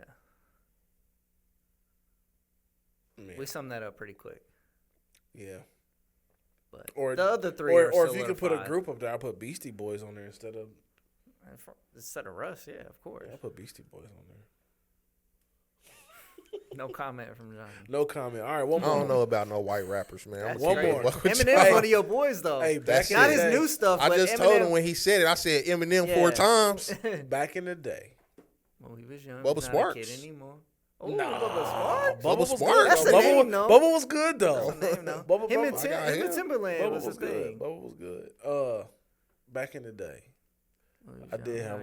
S3: Man. We summed that up pretty quick.
S2: Yeah.
S3: But the other three or
S2: if you could put a group up there, I'd put Beastie Boys on there instead of
S3: Russ, yeah, of course.
S2: Yeah, I'll put Beastie Boys on there.
S3: No comment from Johnny.
S2: No comment. All right, one more.
S1: I don't know about no white rappers, man.
S3: One more. Eminem's one of your boys, though.
S2: Hey,
S3: not his new stuff.
S1: I just told him when he said it. I said Eminem 4 times.
S2: Back in the day.
S3: When he was young,
S1: Bubba Sparks.
S3: Not a kid anymore.
S2: Oh, Bubba Sparks.
S1: Bubba Sparks.
S3: That's the name, though.
S2: Bubba was good, though.
S3: Him and Timberland was
S2: good. Bubba was good. Back in the day. I did have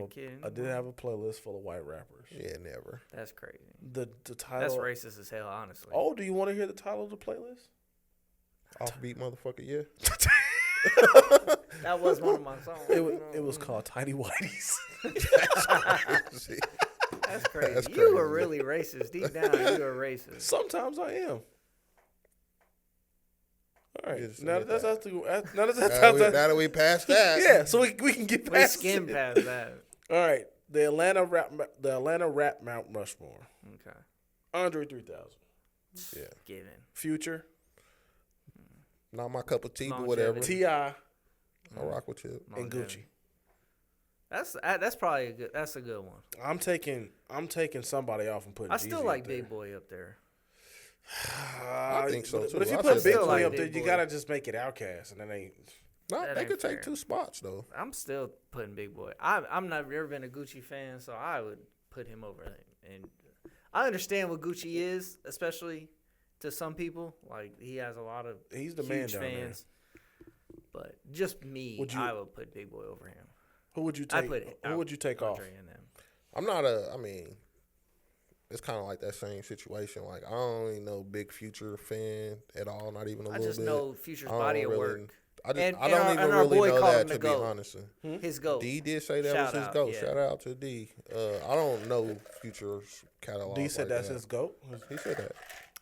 S2: a playlist full of white rappers.
S1: Yeah, never.
S3: That's crazy.
S2: The title.
S3: That's racist as hell, honestly.
S2: Oh, do you want to hear the title of the playlist?
S1: Offbeat motherfucker, yeah.
S3: That was one of my songs.
S2: It was called Tiny Whities.
S3: That's crazy. You were really racist. Deep down, you were racist.
S2: Sometimes I am. All right. Now
S1: that we passed that.
S2: Yeah, so we can get past
S3: we skim past that.
S2: All right. The Atlanta rap Mount Rushmore.
S3: Okay.
S2: Andre 3000.
S1: Yeah.
S3: Given.
S2: Future.
S1: Not my cup of tea, but whatever.
S2: T.I.
S1: I rock with you.
S2: And Gucci.
S3: That's probably a good one.
S2: I'm taking somebody off and putting.
S3: I still like Big Boy up there.
S1: I think so too.
S2: But if you put Big Boy up there, you gotta just make it Outkast, and then
S1: they could take 2 spots though.
S3: I'm still putting Big Boy. I'm not ever been a Gucci fan, so I would put him over him. And I understand what Gucci is, especially to some people. Like he has a lot of
S2: he's the man down
S3: fans. There. But just me, I would put Big Boy over him.
S2: Who would you take? Who would you take off?
S1: I'm not I mean, it's kind of like that same situation. Like I don't even know Big Future fan at all. Not even a little bit.
S3: I just know Future's body of work.
S1: I don't even really know that, to be honest.
S3: His GOAT.
S1: D did say that was his GOAT. Yeah. Shout out to D. I don't know Future's catalog.
S2: D said that's his GOAT?
S1: He said that.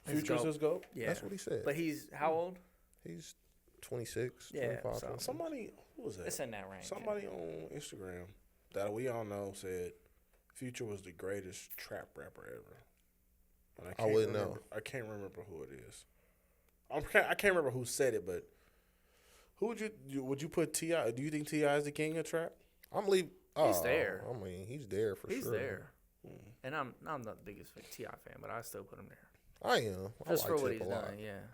S2: Future's his GOAT?
S1: Yeah. That's what he said.
S3: But he's how old?
S1: He's 26,
S3: yeah,
S1: 25.
S3: So
S2: somebody, who was that?
S3: It's in that range.
S2: Somebody on Instagram that we all know said Future was the greatest trap rapper ever. And I wouldn't know. I can't remember who it is. I can't remember who said it, but who would you put T.I.? Do you think T.I. is the king of trap?
S3: He's there.
S1: I mean, he's there for sure.
S3: He's there. And I'm not the biggest T.I. fan, but I still put him there.
S1: I am.
S3: Just for what he's done, yeah.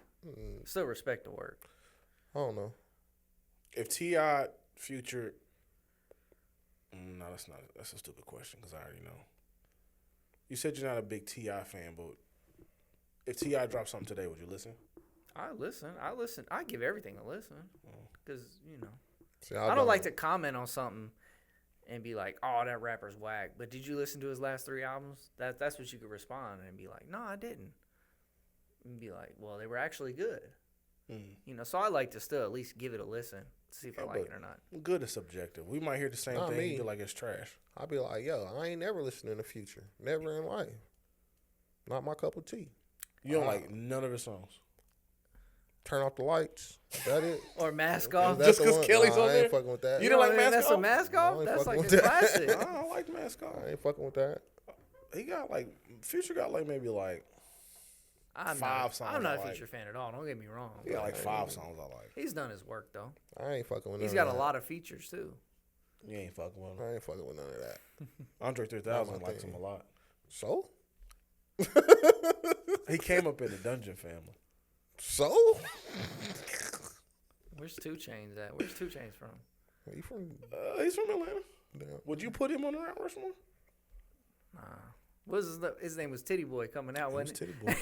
S3: Still respect the work.
S1: I don't know.
S2: If T.I. Future, no, that's not. That's a stupid question because I already know. You said you're not a big T.I. fan, but if T.I. dropped something today, would you listen?
S3: I listen. I give everything a listen because See, I don't like to comment on something and be like, "Oh, that rapper's whack." But did you listen to his last 3 albums? That's what you could respond and be like, "No, I didn't." And be like, "Well, they were actually good." So I like to still at least give it a listen to see if I like it or not.
S2: Good is subjective. We might hear the same thing and feel like it's trash.
S1: I'll be like, yo, I ain't never listening to Future. Never in life. Not my cup of tea.
S2: You don't like none of his songs?
S1: Turn Off the Lights. Is that it?
S3: Or Mask Off?
S2: Just because Kelly's on there?
S1: I ain't fucking with that.
S2: You don't like Mask Off?
S3: That's a Mask Off? That's like a classic.
S2: I don't like Mask Off.
S1: I ain't fucking with that.
S2: He got Future got maybe 5 songs.
S3: I'm not a Future fan at all. Don't get me wrong.
S2: He got 5 songs I like.
S3: He's done his work though.
S1: I ain't fucking with.
S3: He's got a lot of features too.
S2: You ain't fucking with him.
S1: I ain't fucking with none of that.
S2: Andre 3000 likes him a lot.
S1: So?
S2: He came up in the Dungeon family.
S1: So?
S3: Where's 2 Chainz at? Where's 2 Chainz from?
S1: He from?
S2: He's from Atlanta. Damn. Would you put him on the Mount Rushmore?
S3: Nah. His name was Titty Boy coming out, wasn't it?
S2: Titty Boy.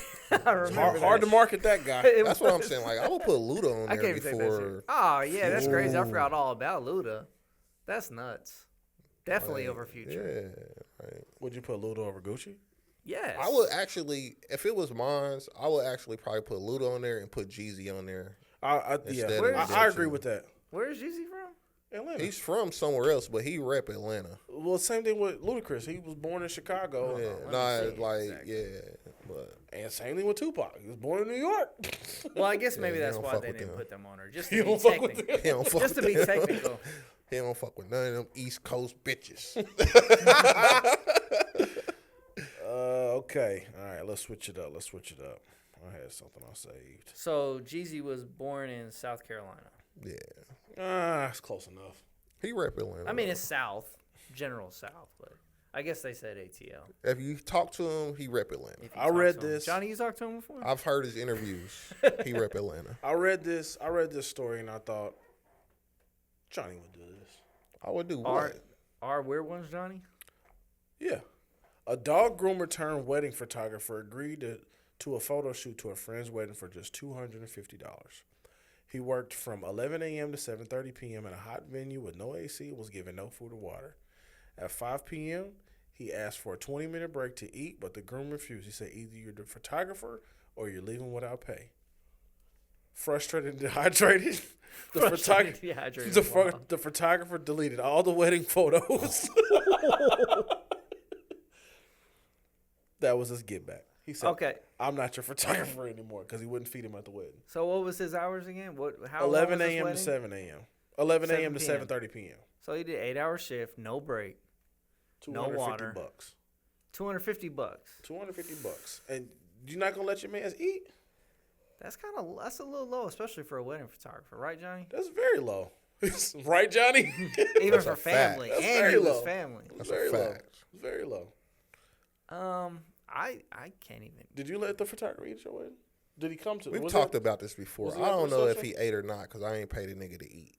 S3: I remember
S2: hard to market that guy.
S1: That's what I'm saying. Like I would put Luda on there before.
S3: Oh yeah, that's crazy. I forgot all about Luda. That's nuts. Definitely over Future.
S1: Yeah. Right.
S2: Would you put Luda over Gucci?
S3: Yes.
S1: I would actually, if it was mine, I would actually probably put Luda on there and put Jeezy on there.
S2: I agree with that.
S3: Where's Jeezy from?
S2: Atlanta.
S1: He's from somewhere else, but he rep Atlanta.
S2: Well, same thing with Ludacris. He was born in Chicago.
S1: Yeah,
S2: And same thing with Tupac. He was born in New York.
S3: Well, I guess maybe that's why they didn't put them on her. Just to be technical. Just to be technical.
S1: He don't fuck with none of them East Coast bitches.
S2: Okay. All right. Let's switch it up. I had something I saved.
S3: So Jeezy was born in South Carolina.
S1: Yeah.
S2: It's close enough.
S1: He rep Atlanta.
S3: I mean, it's South, general South, but I guess they said ATL.
S1: If you talk to him, he rep Atlanta.
S2: I read this.
S3: Johnny, you talked to him before?
S1: I've heard his interviews. He rep Atlanta.
S2: I read this story and I thought Johnny would do this.
S1: I would do what?
S3: Our weird ones, Johnny?
S2: Yeah. A dog groomer turned wedding photographer agreed to a photo shoot to a friend's wedding for just $250. He worked from 11 a.m. to 7:30 p.m. in a hot venue with no AC, was given no food or water. At 5 p.m., he asked for a 20-minute break to eat, but the groom refused. He said, either you're the photographer or you're leaving without pay. Frustrated and dehydrated, the photographer deleted all the wedding photos. That was his get back. He said, "Okay, I'm not your photographer anymore," because he wouldn't feed him at the wedding.
S3: So what was his hours again?
S2: 11 a.m. to 7 a.m. 11 a.m. to 7:30 p.m.
S3: So he did 8-hour shift, no break, no water. $250.
S2: $250, and you're not gonna let your man eat?
S3: That's a little low, especially for a wedding photographer, right, Johnny?
S2: That's very low, right, Johnny?
S3: Even for family,
S2: that's
S3: and
S2: very
S3: he
S2: low.
S3: Was family.
S2: That's very low. It's very low.
S3: I can't even.
S2: Did you let the photographer eat your wedding? Did he come to?
S1: We've talked about this before. I don't know if he ate or not because I ain't paid a nigga to eat.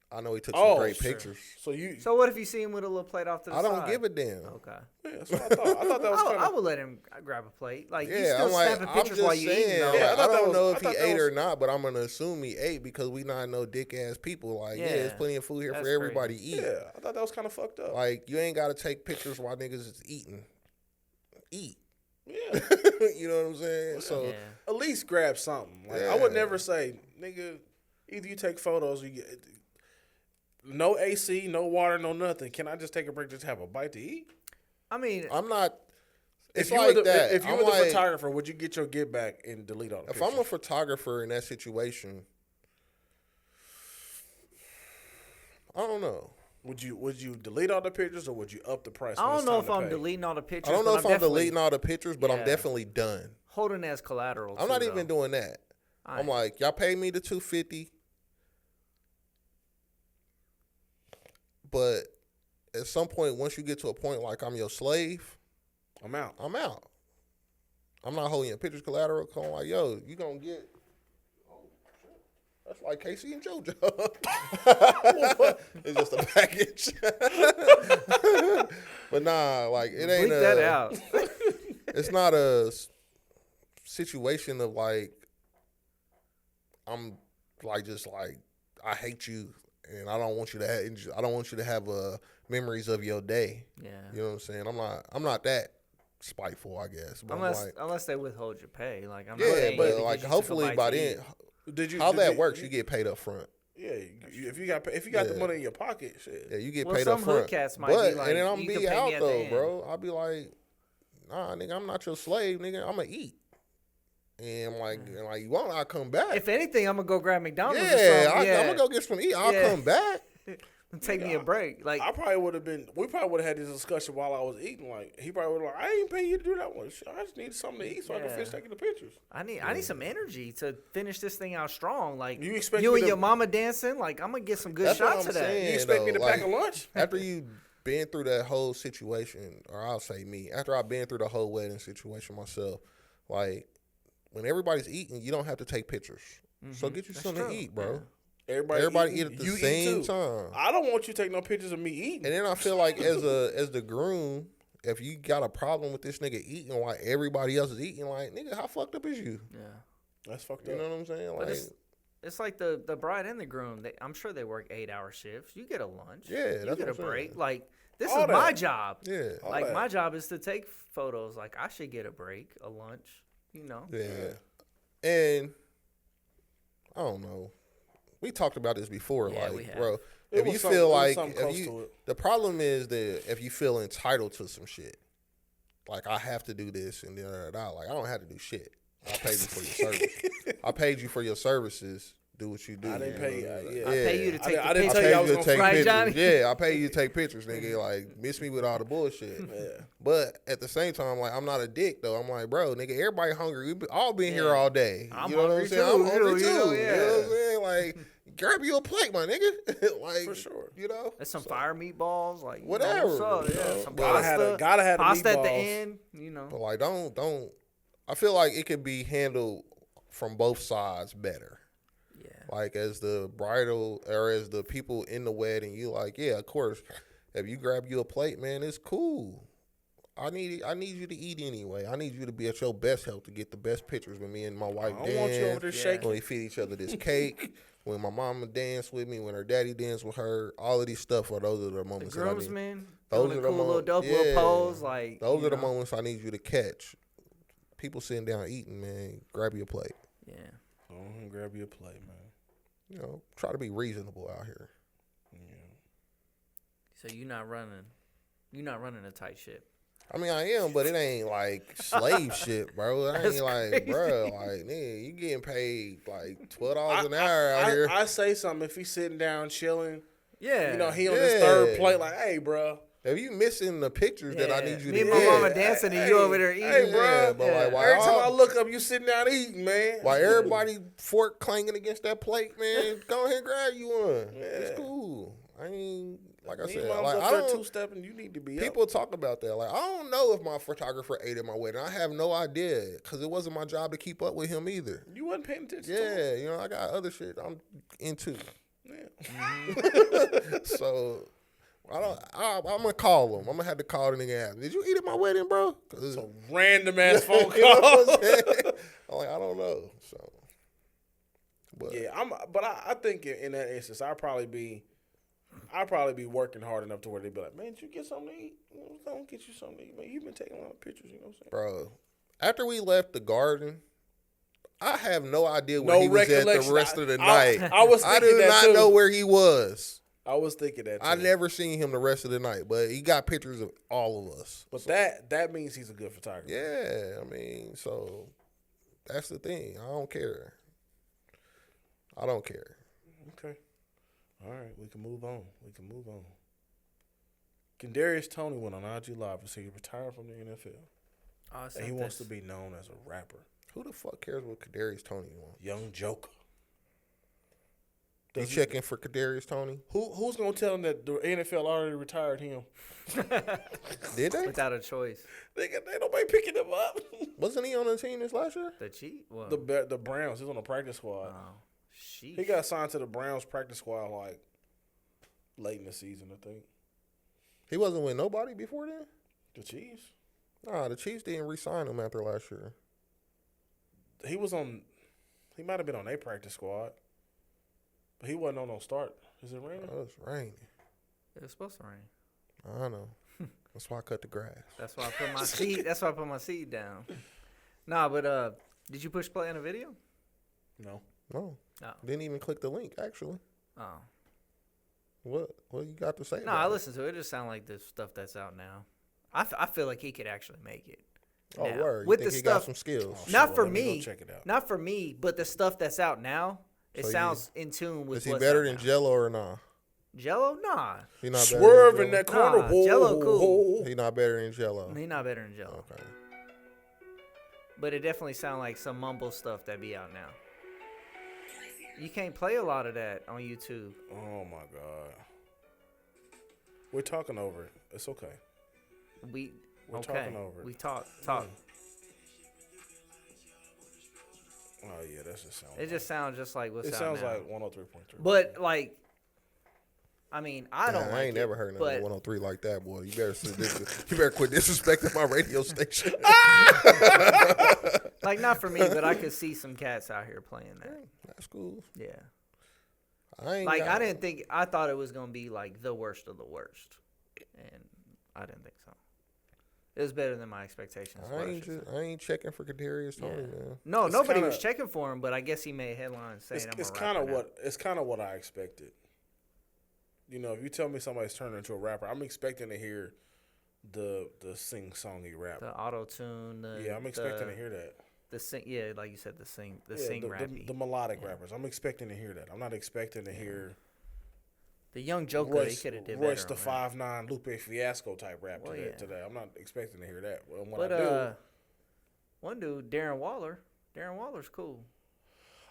S1: I know he took some great pictures.
S3: So what if you see him with a little plate off to the side?
S1: I don't give a damn.
S3: Okay.
S2: Yeah, that's what I thought. I thought that was
S3: I would let him grab a plate. Like,
S1: yeah,
S3: you still snapping pictures while you eating.
S1: Yeah, I don't know if he ate or not, but I'm going to assume he ate because we not no dick-ass people. Like, there's plenty of food here for everybody to eat.
S2: Yeah, I thought that was kind of fucked up.
S1: Like, you ain't got to take pictures while niggas is eating. Eat.
S2: Yeah.
S1: You know what I'm saying? So
S2: at least grab something. Like, I would never say, nigga, either you take photos or you get no AC, no water, no nothing. Can I just take a break, just have a bite to eat?
S3: I mean,
S1: I'm not.
S2: If you were the photographer, would you get your get back and delete all the pictures?
S1: If I'm a photographer in that situation, I don't know.
S2: Would you delete all the pictures or would you up the price?
S3: I don't know if I'm deleting all the pictures.
S1: I don't know if I'm deleting all the pictures, but I'm definitely done.
S3: Holding as collateral.
S1: I'm not even doing that. I'm like, y'all pay me the $250, but at some point, once you get to a point like I'm your slave,
S2: I'm out.
S1: I'm not holding your pictures collateral. Cause I'm like, yo, you gonna get. That's like Casey and JoJo. It's just a package. But nah, like it ain't.
S3: Bleep that out.
S1: It's not a situation of like I'm like just like I hate you and I don't want you to have memories of your day.
S3: Yeah.
S1: You know what I'm saying? I'm not that spiteful, I guess. But
S3: unless they withhold your pay, like I'm.
S1: Yeah, but like hopefully by then. Works? You get paid up front.
S2: Yeah, if you got the money in your pocket, shit.
S1: Yeah, you get paid up front.
S3: Cats might be like,
S1: and then I'm gonna be out though, bro. I'll be like, nah, nigga, I'm not your slave, nigga. I'm gonna eat. And I'm like, you want? I'll come back.
S3: If anything, I'm gonna go grab McDonald's.
S1: Yeah, I'm gonna go get some eat. I'll come back.
S3: Take me a break. Like
S2: I probably would have been. We probably would have had this discussion while I was eating. Like he probably would have like, I ain't pay you to do that one. I just need something to eat so I can finish taking the pictures.
S3: I need some energy to finish this thing out strong. Like
S2: you expect
S3: you and your mama dancing. Like I'm gonna get some good shots of that.
S2: You expect me to pack a lunch
S1: after you been through that whole situation, or I'll say me after I've been through the whole wedding situation myself. Like when everybody's eating, you don't have to take pictures. Mm-hmm. So get you something to eat, bro. Yeah. Everybody eat at the same time.
S2: I don't want you to take no pictures of me eating.
S1: And then I feel like as the groom, if you got a problem with this nigga eating while everybody else is eating, like nigga, how fucked up is you?
S3: Yeah,
S2: that's fucked up.
S1: You know what I'm saying? Like
S3: it's like the bride and the groom. I'm sure they work 8-hour shifts. You get a lunch.
S1: Yeah,
S3: you get a break. Like this
S1: all
S3: is my job.
S1: Yeah,
S3: like my job is to take photos. Like I should get a break, a lunch. You know.
S1: Yeah, and I don't know. We talked about this before, bro. If you feel like the problem is that if you feel entitled to some shit, like I have to do this and like I don't have to do shit. I paid you for your service. I paid you for your services. Do what you do.
S2: I didn't pay you.
S3: I pay you to take
S2: I didn't tell you I was going to
S3: take pictures.
S1: Yeah, I pay you to take pictures, nigga. Like, miss me with all the bullshit. Yeah. But at the same time, like, I'm not a dick, though. I'm like, bro, nigga, everybody hungry. We all been here all day.
S3: I'm
S1: you know what I'm saying?
S3: I'm
S1: hungry, too.
S3: You know
S1: what I'm saying? Like, grab you a plate, my nigga. Like,
S2: for sure.
S1: You know?
S3: There's some fire meatballs. Like,
S1: whatever.
S3: Some pasta.
S2: Gotta have
S3: pasta
S2: at
S3: the end, you know.
S1: But, like, don't. I feel like it could be handled from both sides better.
S3: Yeah.
S1: Like, as the bridal or as the people in the wedding, you like, yeah, of course, if you grab you a plate, man, it's cool. I need you to eat anyway. I need you to be at your best health to get the best pictures with me and my wife dance.
S2: I want you over there shaking.
S1: When we feed each other this cake, when my mama dance with me, when her daddy dance with her, all of these stuff those are the moments.
S3: The groomsmen,
S1: those are the
S3: cool little dope little pose, like
S1: those are the moments I need you to catch. People sitting down eating, man, grab you a plate.
S3: Yeah.
S2: Grab you a plate, man.
S1: You know, try to be reasonable out here.
S2: Yeah.
S3: So you're not running a tight ship.
S1: I mean, I am, but it ain't like slave shit, bro. It ain't like, crazy. Bro, like, nigga, you getting paid like $12 an hour out here.
S2: I say something if he's sitting down chilling.
S3: Yeah.
S2: You know, he on his third plate, like, hey, bro.
S1: If you missing the pictures that I need you
S3: Me
S1: to
S3: and my mama dancing and you over there eating.
S2: Hey, bro.
S1: But like,
S2: every time I look up, you sitting down eating, man.
S1: While everybody fork clanging against that plate, man, go ahead and grab you one. Yeah. It's cool. I ain't, like I said, like, I don't
S2: two-stepping, you need to be
S1: people
S2: up.
S1: Talk about that. Like, I don't know if my photographer ate at my wedding. I have no idea because it wasn't my job to keep up with him either.
S2: You wasn't paying attention to
S1: him.
S2: Yeah,
S1: you know, I got other shit I'm into.
S2: Yeah.
S1: So... I'm gonna call him. I'm gonna have to call the nigga out. Did you eat at my wedding, bro?
S2: It's a random ass phone call.
S1: You know what I'm like, I don't know. So,
S2: but yeah, I think in that instance, I'd probably be working hard enough to where they'd be like, man, did you get something to eat? Don't get you something to eat, man. You've been taking a lot of pictures, you know what I'm saying?
S1: Bro, after we left the garden, I have no idea where he was at the rest of the night. I do not know where he was.
S2: I was thinking that too.
S1: I never seen him the rest of the night, but he got pictures of all of us.
S2: But so, that means he's a good photographer.
S1: Yeah, I mean, so that's the thing. I don't care.
S2: Okay. All right, we can move on. Kadarius Toney went on IG Live and said he retired from the NFL. And he wants to be known as a rapper.
S1: Who the fuck cares what Kadarius Toney wants?
S2: Young Joker.
S1: You checking for Kadarius Toney?
S2: Who's gonna tell him that the NFL already retired him?
S1: Did they?
S3: Without a choice.
S2: They nobody picking him up.
S1: Wasn't he on the team this last year?
S3: The Chiefs? Well,
S2: the Browns. He's on the practice squad.
S3: Oh, sheesh.
S2: He got signed to the Browns practice squad like late in the season, I think.
S1: He wasn't with nobody before then?
S2: The Chiefs?
S1: Nah, the Chiefs didn't re-sign him after last year.
S2: He might have been on their practice squad. But he wasn't on no start. Is it raining?
S1: Oh, it's raining.
S3: It was supposed to rain.
S1: I know. That's why I cut the grass.
S3: That's why I put my seed. That's why I put my seed down. Nah, but did you push play on a video?
S2: No.
S1: Oh. Didn't even click the link. Actually.
S3: Oh.
S1: What you got to say?
S3: No, I listened to it. It just sounded like the stuff that's out now. I feel like he could actually make it.
S1: Oh,
S3: now,
S1: word. You
S3: with
S1: think
S3: the
S1: he
S3: stuff,
S1: got some skills?
S2: Oh,
S3: not for
S2: Let
S3: me.
S2: me go check it out.
S3: Not for me, but the stuff that's out now. It
S1: So
S3: sounds in tune with.
S1: Is he better than
S3: now.
S1: Jello or nah?
S3: Jello, nah.
S1: He not
S2: Swerve in that corner.
S3: Nah, Jello cool.
S1: He not better than Jello.
S3: He not better than Jello.
S1: Okay.
S3: But it definitely sounds like some mumble stuff that be out now. You can't play a lot of that on YouTube.
S2: Oh my God. We're talking over it. It's okay.
S3: We're
S2: talking over it.
S3: We talk.
S2: Oh yeah, that just sounds.
S3: It just sounds just like what's out now.
S2: It sounds like 103.3.
S3: But like, I mean, I
S1: ain't never heard nothing 103 like that, boy. You better quit disrespecting my radio station.
S3: Like, not for me, but I could see some cats out here playing that.
S1: That's cool.
S3: Yeah.
S1: I
S3: didn't think. I thought it was gonna be like the worst of the worst, and I didn't think so. It was better than my expectations.
S1: I ain't checking for Kadarius Toney, man.
S3: No, nobody was checking for him, but I guess he made headlines saying
S2: it's kind of what I expected. You know, if you tell me somebody's turning into a rapper, I'm expecting to hear the sing-songy rap.
S3: The auto-tune.
S2: I'm expecting to hear that.
S3: The sing, like you said, the sing rappy.
S2: The melodic rappers. I'm expecting to hear that. I'm not expecting to hear
S3: the Young Joker. He could have did
S2: Royce
S3: better.
S2: The 5'9" Lupe Fiasco type rap today. I'm not expecting to hear that.
S3: One dude, Darren Waller's cool.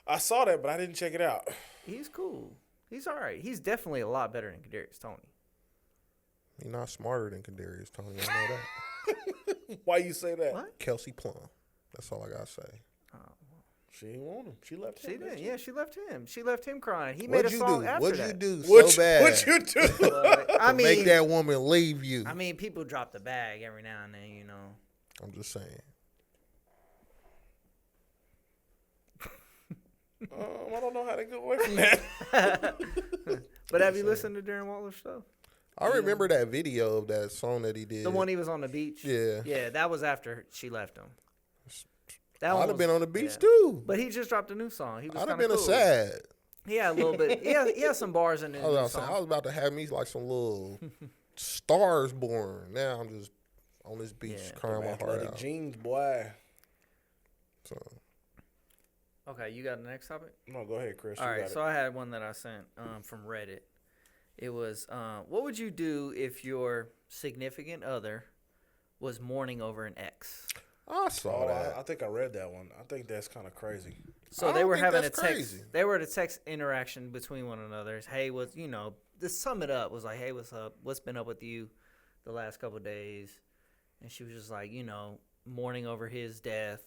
S2: I saw that, but I didn't check it out.
S3: He's cool. He's all right. He's definitely a lot better than Kadarius Toney.
S1: He's not smarter than Kadarius Toney. I know
S2: that. Why you say that?
S3: What?
S1: Kelsey Plum. That's all I gotta say.
S2: She didn't want him. She left him.
S3: She did. Yeah, she left him. She left him crying. He made a song after
S1: What'd
S3: that.
S1: you do so bad?
S2: What'd you do?
S3: I mean,
S1: make that woman leave you.
S3: I mean, people drop the bag every now and then, you know.
S1: I'm just saying.
S2: I don't know how to get away from that.
S3: But have you listened to Darren Waller's stuff?
S1: I remember that video of that song that he did.
S3: The one he was on the beach?
S1: Yeah.
S3: Yeah, that was after she left him.
S1: I'd have been on the beach too.
S3: But he just dropped a new song. He was
S1: I'd have been sad.
S3: Yeah, a little bit. He had some bars in there.
S1: I was about to have me like some little stars born. Now I'm just on this beach crying my heart out.
S2: Jeans, boy.
S1: So.
S3: Okay, you got the next topic?
S2: No, go ahead, Chris.
S3: All right, so I had one that I sent from Reddit. It was, what would you do if your significant other was mourning over an ex?
S1: I saw that.
S2: I think I read that one. I think that's kind of crazy.
S3: So they were having a text. Crazy. They were at a text interaction between one another. Hey, to sum it up was like, hey, what's up? What's been up with you the last couple of days? And she was just like, mourning over his death.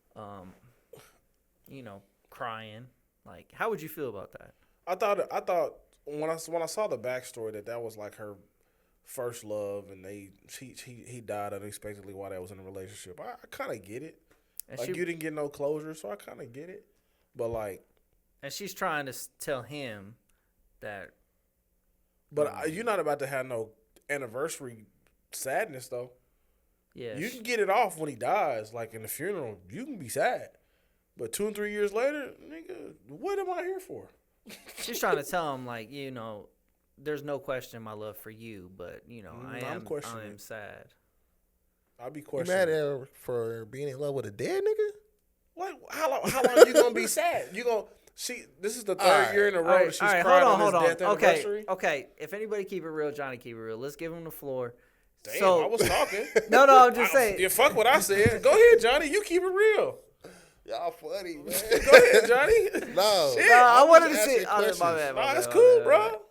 S2: No.
S3: Crying. Like, how would you feel about that?
S2: I thought when I saw the backstory that was like her first love, and he died unexpectedly while they was in a relationship. I kind of get it. And you didn't get no closure, so I kind of get it. But
S3: and she's trying to tell him that.
S2: But you're not about to have no anniversary sadness, though.
S3: Yeah.
S2: You can get it off when he dies, like in the funeral. You can be sad. But 2 and 3 years later, nigga, what am I here for?
S3: She's trying to tell him, like, there's no question my love for you, but, I am sad.
S1: I'll be questioning. You mad at her for being in love with a dead nigga?
S2: Like, how long are you going to be sad? This is the third year in a row that she's crying on his death anniversary?
S3: Okay, if anybody keep it real, Johnny keep it real. Let's give him the floor.
S2: Damn, I was talking.
S3: No, I'm just saying.
S2: You fuck what I said. Go ahead, Johnny. You keep it real.
S1: Y'all funny, man.
S2: Go ahead, Johnny.
S1: No.
S3: I wanted to see.
S2: My bad. That's cool, bro.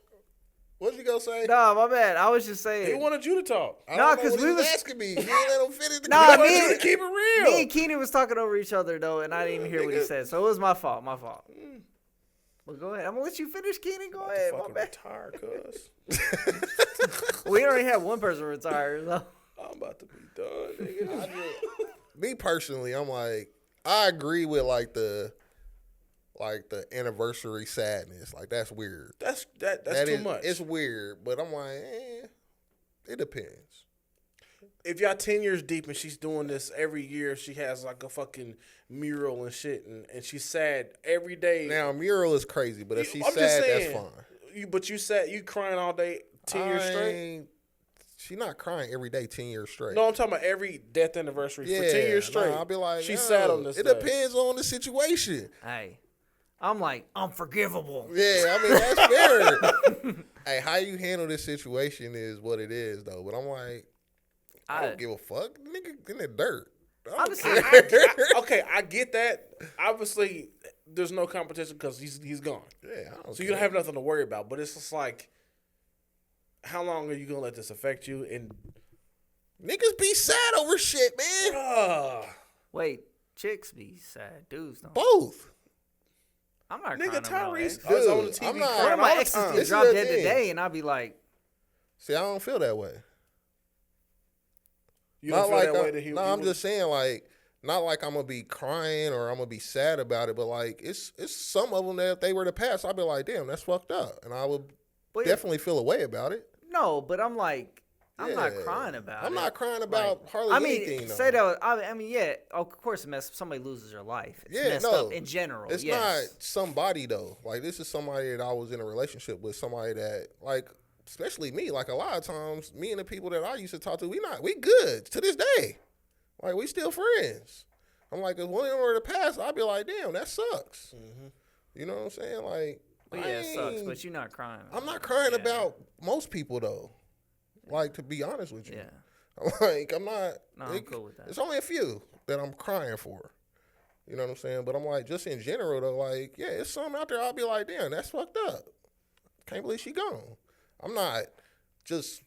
S1: What you gonna say?
S3: No, my bad. I was just saying.
S2: He wanted you to talk.
S3: No, because we was
S1: asking me. You didn't let him finish the
S2: question. He wanted you to keep it real.
S3: Me and Keenan was talking over each other, though, and I didn't even hear what he said. So it was my fault. Well, go ahead. I'm going to let you finish, Keenan. Go ahead.
S2: My bad. Retire, cuz.
S3: We already had one person retire, though.
S2: I'm about to be done, nigga.
S1: Me personally, I'm like, I agree with the anniversary sadness. Like, that's weird.
S2: That's too much.
S1: It's weird, but I'm like, it depends.
S2: If y'all 10 years deep and she's doing this every year, she has like a fucking mural and shit, and she's sad every day.
S1: Now, a mural is crazy, but if she's sad, that's fine.
S2: But you sad, you crying all day 10 years straight?
S1: She's not crying every day 10 years straight.
S2: No, I'm talking about every death anniversary for 10 years straight.
S1: I'll be like,
S2: she's sad on this.
S1: It depends on the situation.
S3: Hey, I'm like, unforgivable.
S1: Yeah, I mean, that's fair. Hey, how you handle this situation is what it is, though. But I'm like, I don't give a fuck. Nigga in the dirt.
S2: Okay, I get that. Obviously, there's no competition because he's gone.
S1: Yeah,
S2: so you don't have nothing to worry about. But it's just like, how long are you gonna let this affect you? And
S1: niggas be sad over shit, man.
S3: Wait, chicks be sad, dudes don't.
S1: Both.
S3: I'm not
S2: nigga
S3: crying.
S2: Tyrese. I was on the TV.
S1: I'm not.
S3: My ex is drop dead today, and I'll be like,
S1: see, I don't feel that way.
S2: You don't feel that way that he.
S1: No, I'm just saying, like, not like I'm gonna be crying or I'm gonna be sad about it, but like, it's some of them that if they were to pass, I'd be like, damn, that's fucked up, and I would definitely feel a way about it.
S3: No, but I'm like, I'm not crying about it.
S1: I'm not crying about hardly anything.
S3: Say that. I mean, yeah, of course, somebody loses their life. It's messed up in general.
S1: It's not somebody though. Like, this is somebody that I was in a relationship with. Somebody that, like, especially me, like a lot of times, me and the people that I used to talk to, we good to this day. Like, we still friends. I'm like, if one of them were to pass, I'd be like, damn, that sucks. Mm-hmm. You know what I'm saying? Like,
S3: it sucks, but you're not crying.
S1: I'm not crying about most people, though. Like, to be honest with you.
S3: Yeah.
S1: Like, I'm not.
S3: No, I'm cool with that.
S1: It's only a few that I'm crying for. You know what I'm saying? But I'm like, just in general, though, like, yeah, it's something out there I'll be like, damn, that's fucked up. Can't believe she gone. I'm not just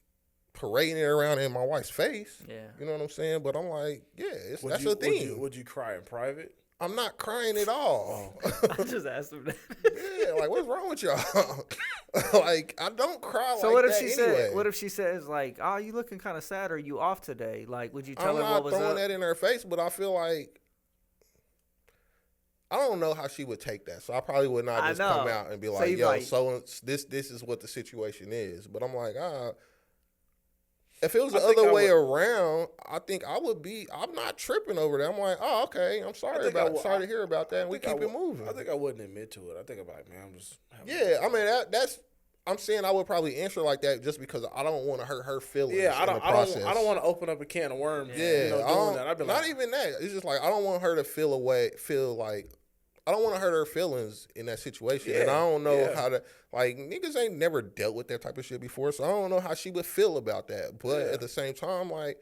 S1: parading it around in my wife's face.
S3: Yeah.
S1: You know what I'm saying? But I'm like, yeah, that's a thing.
S2: Would you cry in private?
S1: I'm not crying at all.
S3: I just asked him that.
S1: Yeah, like, what's wrong with y'all? Like, I don't cry
S3: so
S1: like
S3: what if
S1: that
S3: she
S1: anyway.
S3: said? What if she says, like, oh, you looking kind of sad, or you off today? Like, would you tell her what was
S1: I'm
S3: up?
S1: not throwing that in her face, but I feel like, I don't know how she would take that. So I probably would not just come out and be like, yo, so this is what the situation is. But I'm like, if it was the other way around, I think I would be, I'm not tripping over that. I'm like, oh, okay, I'm sorry sorry to hear about that, and we keep it moving.
S2: I think I wouldn't admit to it. I think I'm like, man, I'm just.
S1: I mean, that's, I'm saying I would probably answer like that just because I don't want to hurt her feelings.
S2: Yeah, I don't want to open up a can of worms.
S1: Yeah,
S2: doing that. I'd be
S1: not even that. It's just like I don't want her to feel like I don't want to hurt her feelings in that situation. Yeah, and I don't know how to, like, niggas ain't never dealt with that type of shit before, so I don't know how she would feel about that. But at the same time, like,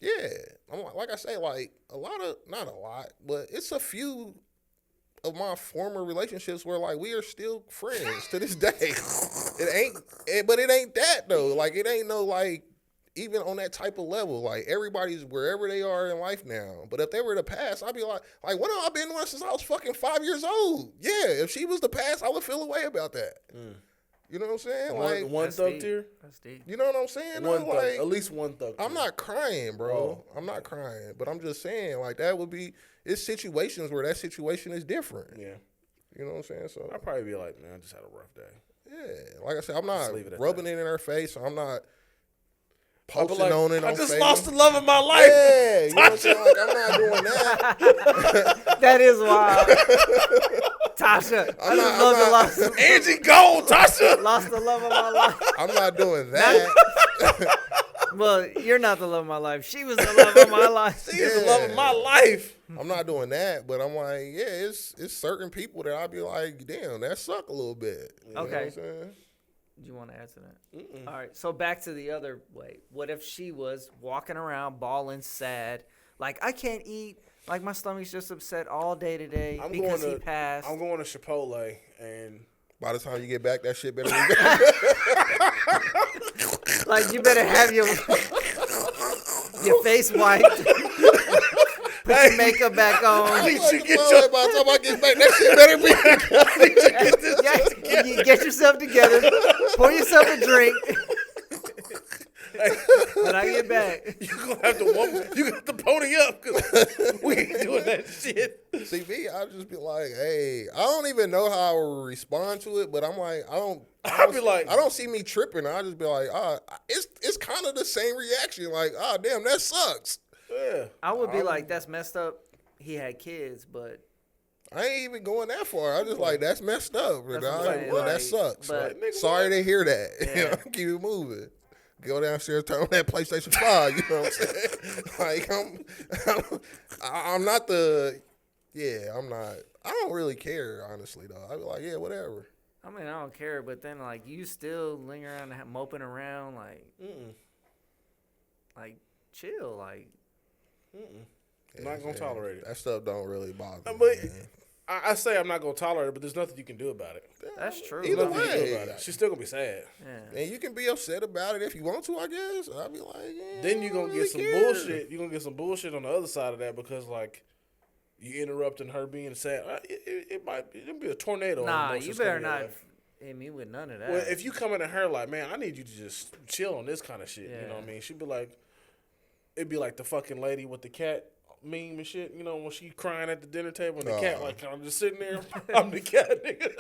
S1: yeah, I'm like I say, like, not a lot, but it's a few of my former relationships where, like, we are still friends to this day. But it ain't that, though. Like, it ain't no, like, even on that type of level. Like, everybody's wherever they are in life now. But if they were to pass, I'd be like, what have I been doing since I was fucking 5 years old? Yeah, if she was to pass, I would feel a way about that. You know what I'm saying? Like,
S2: one thug tier?
S3: That's deep.
S1: You know what I'm saying?
S2: Like, at least one thug tier.
S1: I'm not crying, bro. I'm not crying. But I'm just saying, like, that would be, it's situations where that situation is different.
S2: Yeah.
S1: You know what I'm saying? So
S2: I'd probably be like, man, I just had a rough day.
S1: Yeah. Like I said, I'm not rubbing it in her face. I'm not posting on it.
S2: I just lost the love of my life.
S1: Yeah, you know what I'm saying? Like, I'm not doing that.
S3: That is wild. Tasha, I just love the loss.
S2: Angie gone, Tasha.
S3: Lost the love of my life.
S1: I'm not doing that.
S3: Well, you're not the love of my life. She was the love of my life.
S2: She is the love of my life.
S1: I'm not doing that, but I'm like, yeah, it's certain people that I'd be like, damn, that suck a little bit. You know what I'm saying?
S3: Do you want to add to that? All right. So back to the other way. What if she was walking around bawling sad? Like, I can't eat. Like, my stomach's just upset all day today because he passed.
S2: I'm going to Chipotle, and
S1: by the time you get back, that shit better be back.
S3: Like, you better have your face wiped. Put your makeup back on.
S1: I need you to get your by the time I get back, that shit better be. I need you to get this shit together.
S3: You get yourself together. Pour yourself a drink. When I get back,
S2: you gonna have to pony up because we ain't doing that shit.
S1: See me, I'll just be like, hey, I don't even know how I will respond to it, but I'm like, I don't see me tripping. I just be like, it's kind of the same reaction. Like, damn, that sucks.
S2: Yeah,
S3: I would be like, that's messed up. He had kids, but
S1: I ain't even going that far. I just like, that's messed up. That sucks.
S3: But,
S1: sorry to hear that.
S3: Yeah.
S1: You know, keep it moving. Go downstairs, turn on that PlayStation 5. You know what I'm saying? Like, I'm not the. Yeah, I'm not. I don't really care, honestly, though. I'd be like, yeah, whatever.
S3: I mean, I don't care, but then, like, you still linger around and moping around, like, like, chill, like.
S2: I'm not going to tolerate it.
S1: That stuff don't really bother me.
S2: But I say I'm not going to tolerate it, but there's nothing you can do about it.
S3: That's true.
S1: Either way.
S2: She's still going to be sad.
S3: Yeah.
S1: And you can be upset about it if you want to, I guess. I'd be like, yeah.
S2: Then you're going to get some bullshit. You're going to get some bullshit on the other side of that because, like, you interrupting her being sad. It'll be a tornado.
S3: Nah, you better not hit me with none of that.
S2: Well, if you come into her like, man, I need you to just chill on this kind of shit.
S3: Yeah.
S2: You know what I mean? She'd be like, it'd be like the fucking lady with the cat meme and shit. You know, when she crying at the dinner table and the cat, like, I'm just sitting there. I'm the cat, nigga.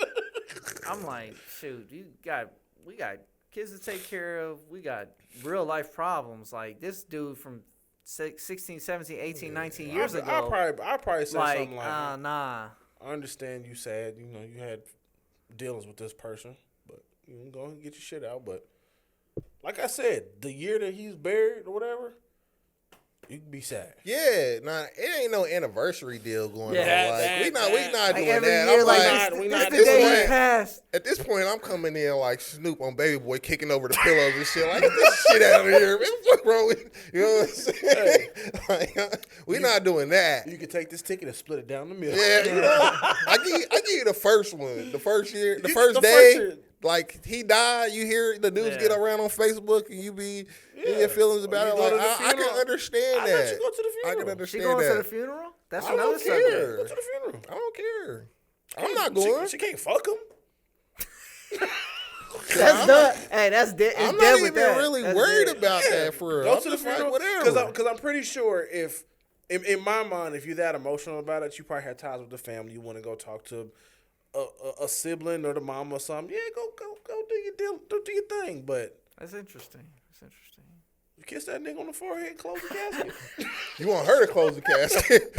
S3: I'm like, shoot, we got kids to take care of. We got real life problems. Like, this dude from 16, 17, 18, 19 years ago.
S2: I'll probably say something like,
S3: nah.
S2: I understand you sad. You know, you had dealings with this person, but You can go and get your shit out. But like I said, the year that he's buried or whatever, you can be sad.
S1: Yeah, it ain't no anniversary deal going on. Like we not doing that.
S3: Year,
S1: I'm like, at this point, I'm coming in like Snoop on Baby Boy, kicking over the pillows and shit. Like, get this shit out of here, man. What's wrong with you? Know what I'm saying? Like, we not doing that.
S2: You can take this ticket and split it down the middle.
S1: Yeah, I give you the first one, the first year, the first day. Like, he died, you hear the news get around on Facebook, and you be in your feelings about it. Like, I can understand that.
S2: Let you go to the funeral.
S1: I can understand
S3: she going
S1: that.
S3: to the funeral? That's
S1: another
S3: subject.
S2: Go to the funeral.
S1: I don't care. I'm not going.
S2: She can't fuck him.
S3: That's done. Hey, that's dead.
S1: I'm not even really worried about that for real.
S2: Go to the funeral. Whatever. Because I'm pretty sure if, in my mind, if you're that emotional about it, you probably had ties with the family. You want to go talk to a sibling or the mom or something. Yeah, go do your deal, do your thing. But
S3: that's interesting.
S2: You kiss that nigga on the forehead and close the casket.
S1: You want her to close the casket?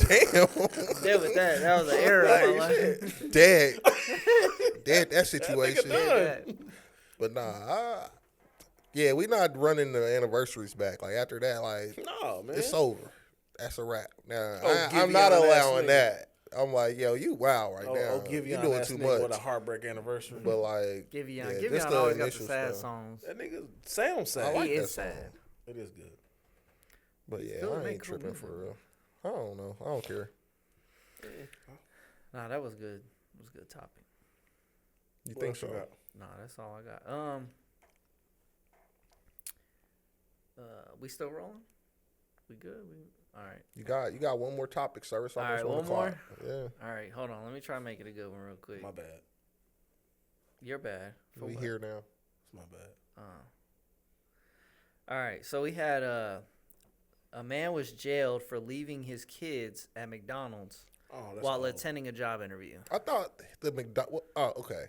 S1: Damn.
S3: Dead with that. That was an error.
S1: Dead that situation. But nah, we not running the anniversaries back. Like after that, like
S2: no, man,
S1: it's over. That's a wrap. Nah, I'm not allowing that. I'm like, yo, you wow right now.
S2: You
S1: doing too much.
S2: With a heartbreak anniversary.
S1: But like,
S3: Giveon always got the sad songs.
S2: That nigga sounds sad.
S3: He is sad.
S2: It is good.
S1: But yeah, I ain't tripping for real. I don't know. I don't care.
S3: Nah, that was good. It was a good topic.
S1: You think so?
S3: Nah, that's all I got. We still rolling? We good? All right.
S1: You got one more topic, sir. It's almost
S3: all right, one more?
S1: Yeah.
S3: All right, hold on. Let me try to make it a good one real quick.
S2: My bad.
S3: You're bad.
S1: We here now.
S2: It's my bad.
S3: All right. So we had a man was jailed for leaving his kids at McDonald's while attending a job interview.
S1: I thought the McDonald's. Oh, okay.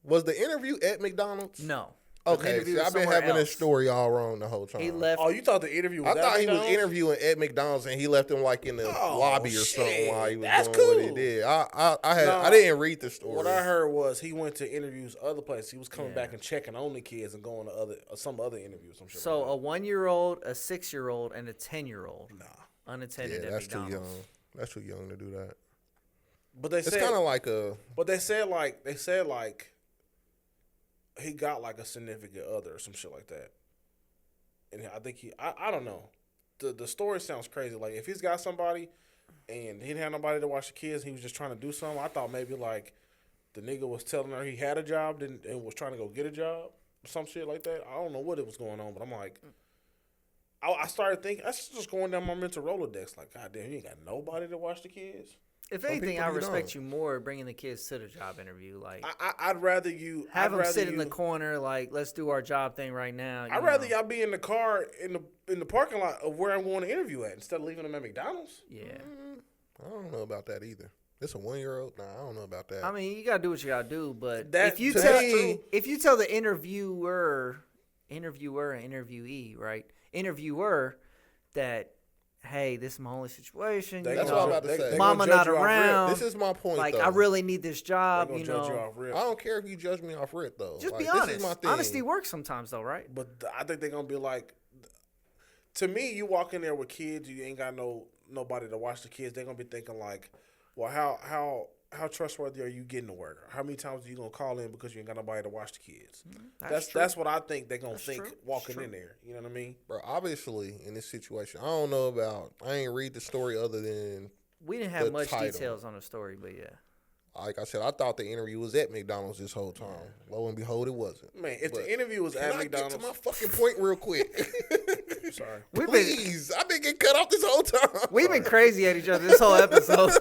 S1: Was the interview at McDonald's?
S3: No.
S1: Okay, see, I've been having this story all wrong the whole time.
S3: He left.
S2: Oh, you thought the interview was
S1: I thought he was interviewing at McDonald's and he left him like in the lobby or something while he was doing what he did. I didn't read the story.
S2: What I heard was he went to interviews other places. He was coming back and checking on the kids and going to some other interviews. Some shit
S3: so
S2: like that.
S3: A 1-year-old, a 6-year-old, and a 10-year-old.
S2: Nah,
S3: unattended at
S1: that's
S3: McDonald's.
S1: Too young. That's too young to do that.
S2: But it's
S1: kind of like a.
S2: But they said like. He got like a significant other or some shit like that. And I think I don't know. The story sounds crazy. Like if he's got somebody and he didn't have nobody to watch the kids, he was just trying to do something. I thought maybe like the nigga was telling her he had a job and was trying to go get a job or some shit like that. I don't know what it was going on, but I'm like, I started thinking, that's just going down my mental Rolodex. Like, goddamn, you ain't got nobody to watch the kids.
S3: If anything, I respect you more bringing the kids to the job interview. Like,
S2: I'd rather you
S3: have them sit in the corner. Like, let's do our job thing right now.
S2: I'd rather y'all be in the car in the parking lot of where I'm going to interview at instead of leaving them at McDonald's.
S3: Yeah,
S1: I don't know about that either. It's a 1-year-old. Nah, I don't know about that.
S3: I mean, you gotta do what you gotta do. But if you tell the interviewer, interviewee, right? Interviewer that. Hey, this is my only situation.
S1: That's what I'm about to say.
S3: Mama not around.
S1: This is my point.
S3: Like,
S1: though.
S3: I really need this job. You know,
S1: I don't care if you judge me off rip though.
S3: Just be honest. This is my thing. Honesty works sometimes though, right?
S2: But I think they're gonna be like, to me, you walk in there with kids, you ain't got nobody to watch the kids. They're gonna be thinking like, well, how trustworthy are you getting to work? How many times are you gonna call in because you ain't got nobody to watch the kids? That's what I think they're gonna think walking in there. You know what I mean?
S1: Bro, obviously in this situation, I don't know about. I ain't read the story other than
S3: we didn't have much details on the story, but yeah.
S1: Like I said, I thought the interview was at McDonald's this whole time. Yeah. Lo and behold, it wasn't.
S2: Man, if the interview was at McDonald's,
S1: get to my fucking point real quick.
S2: Sorry,
S1: please. I've been getting cut off this whole time.
S3: We've been crazy at each other this whole episode.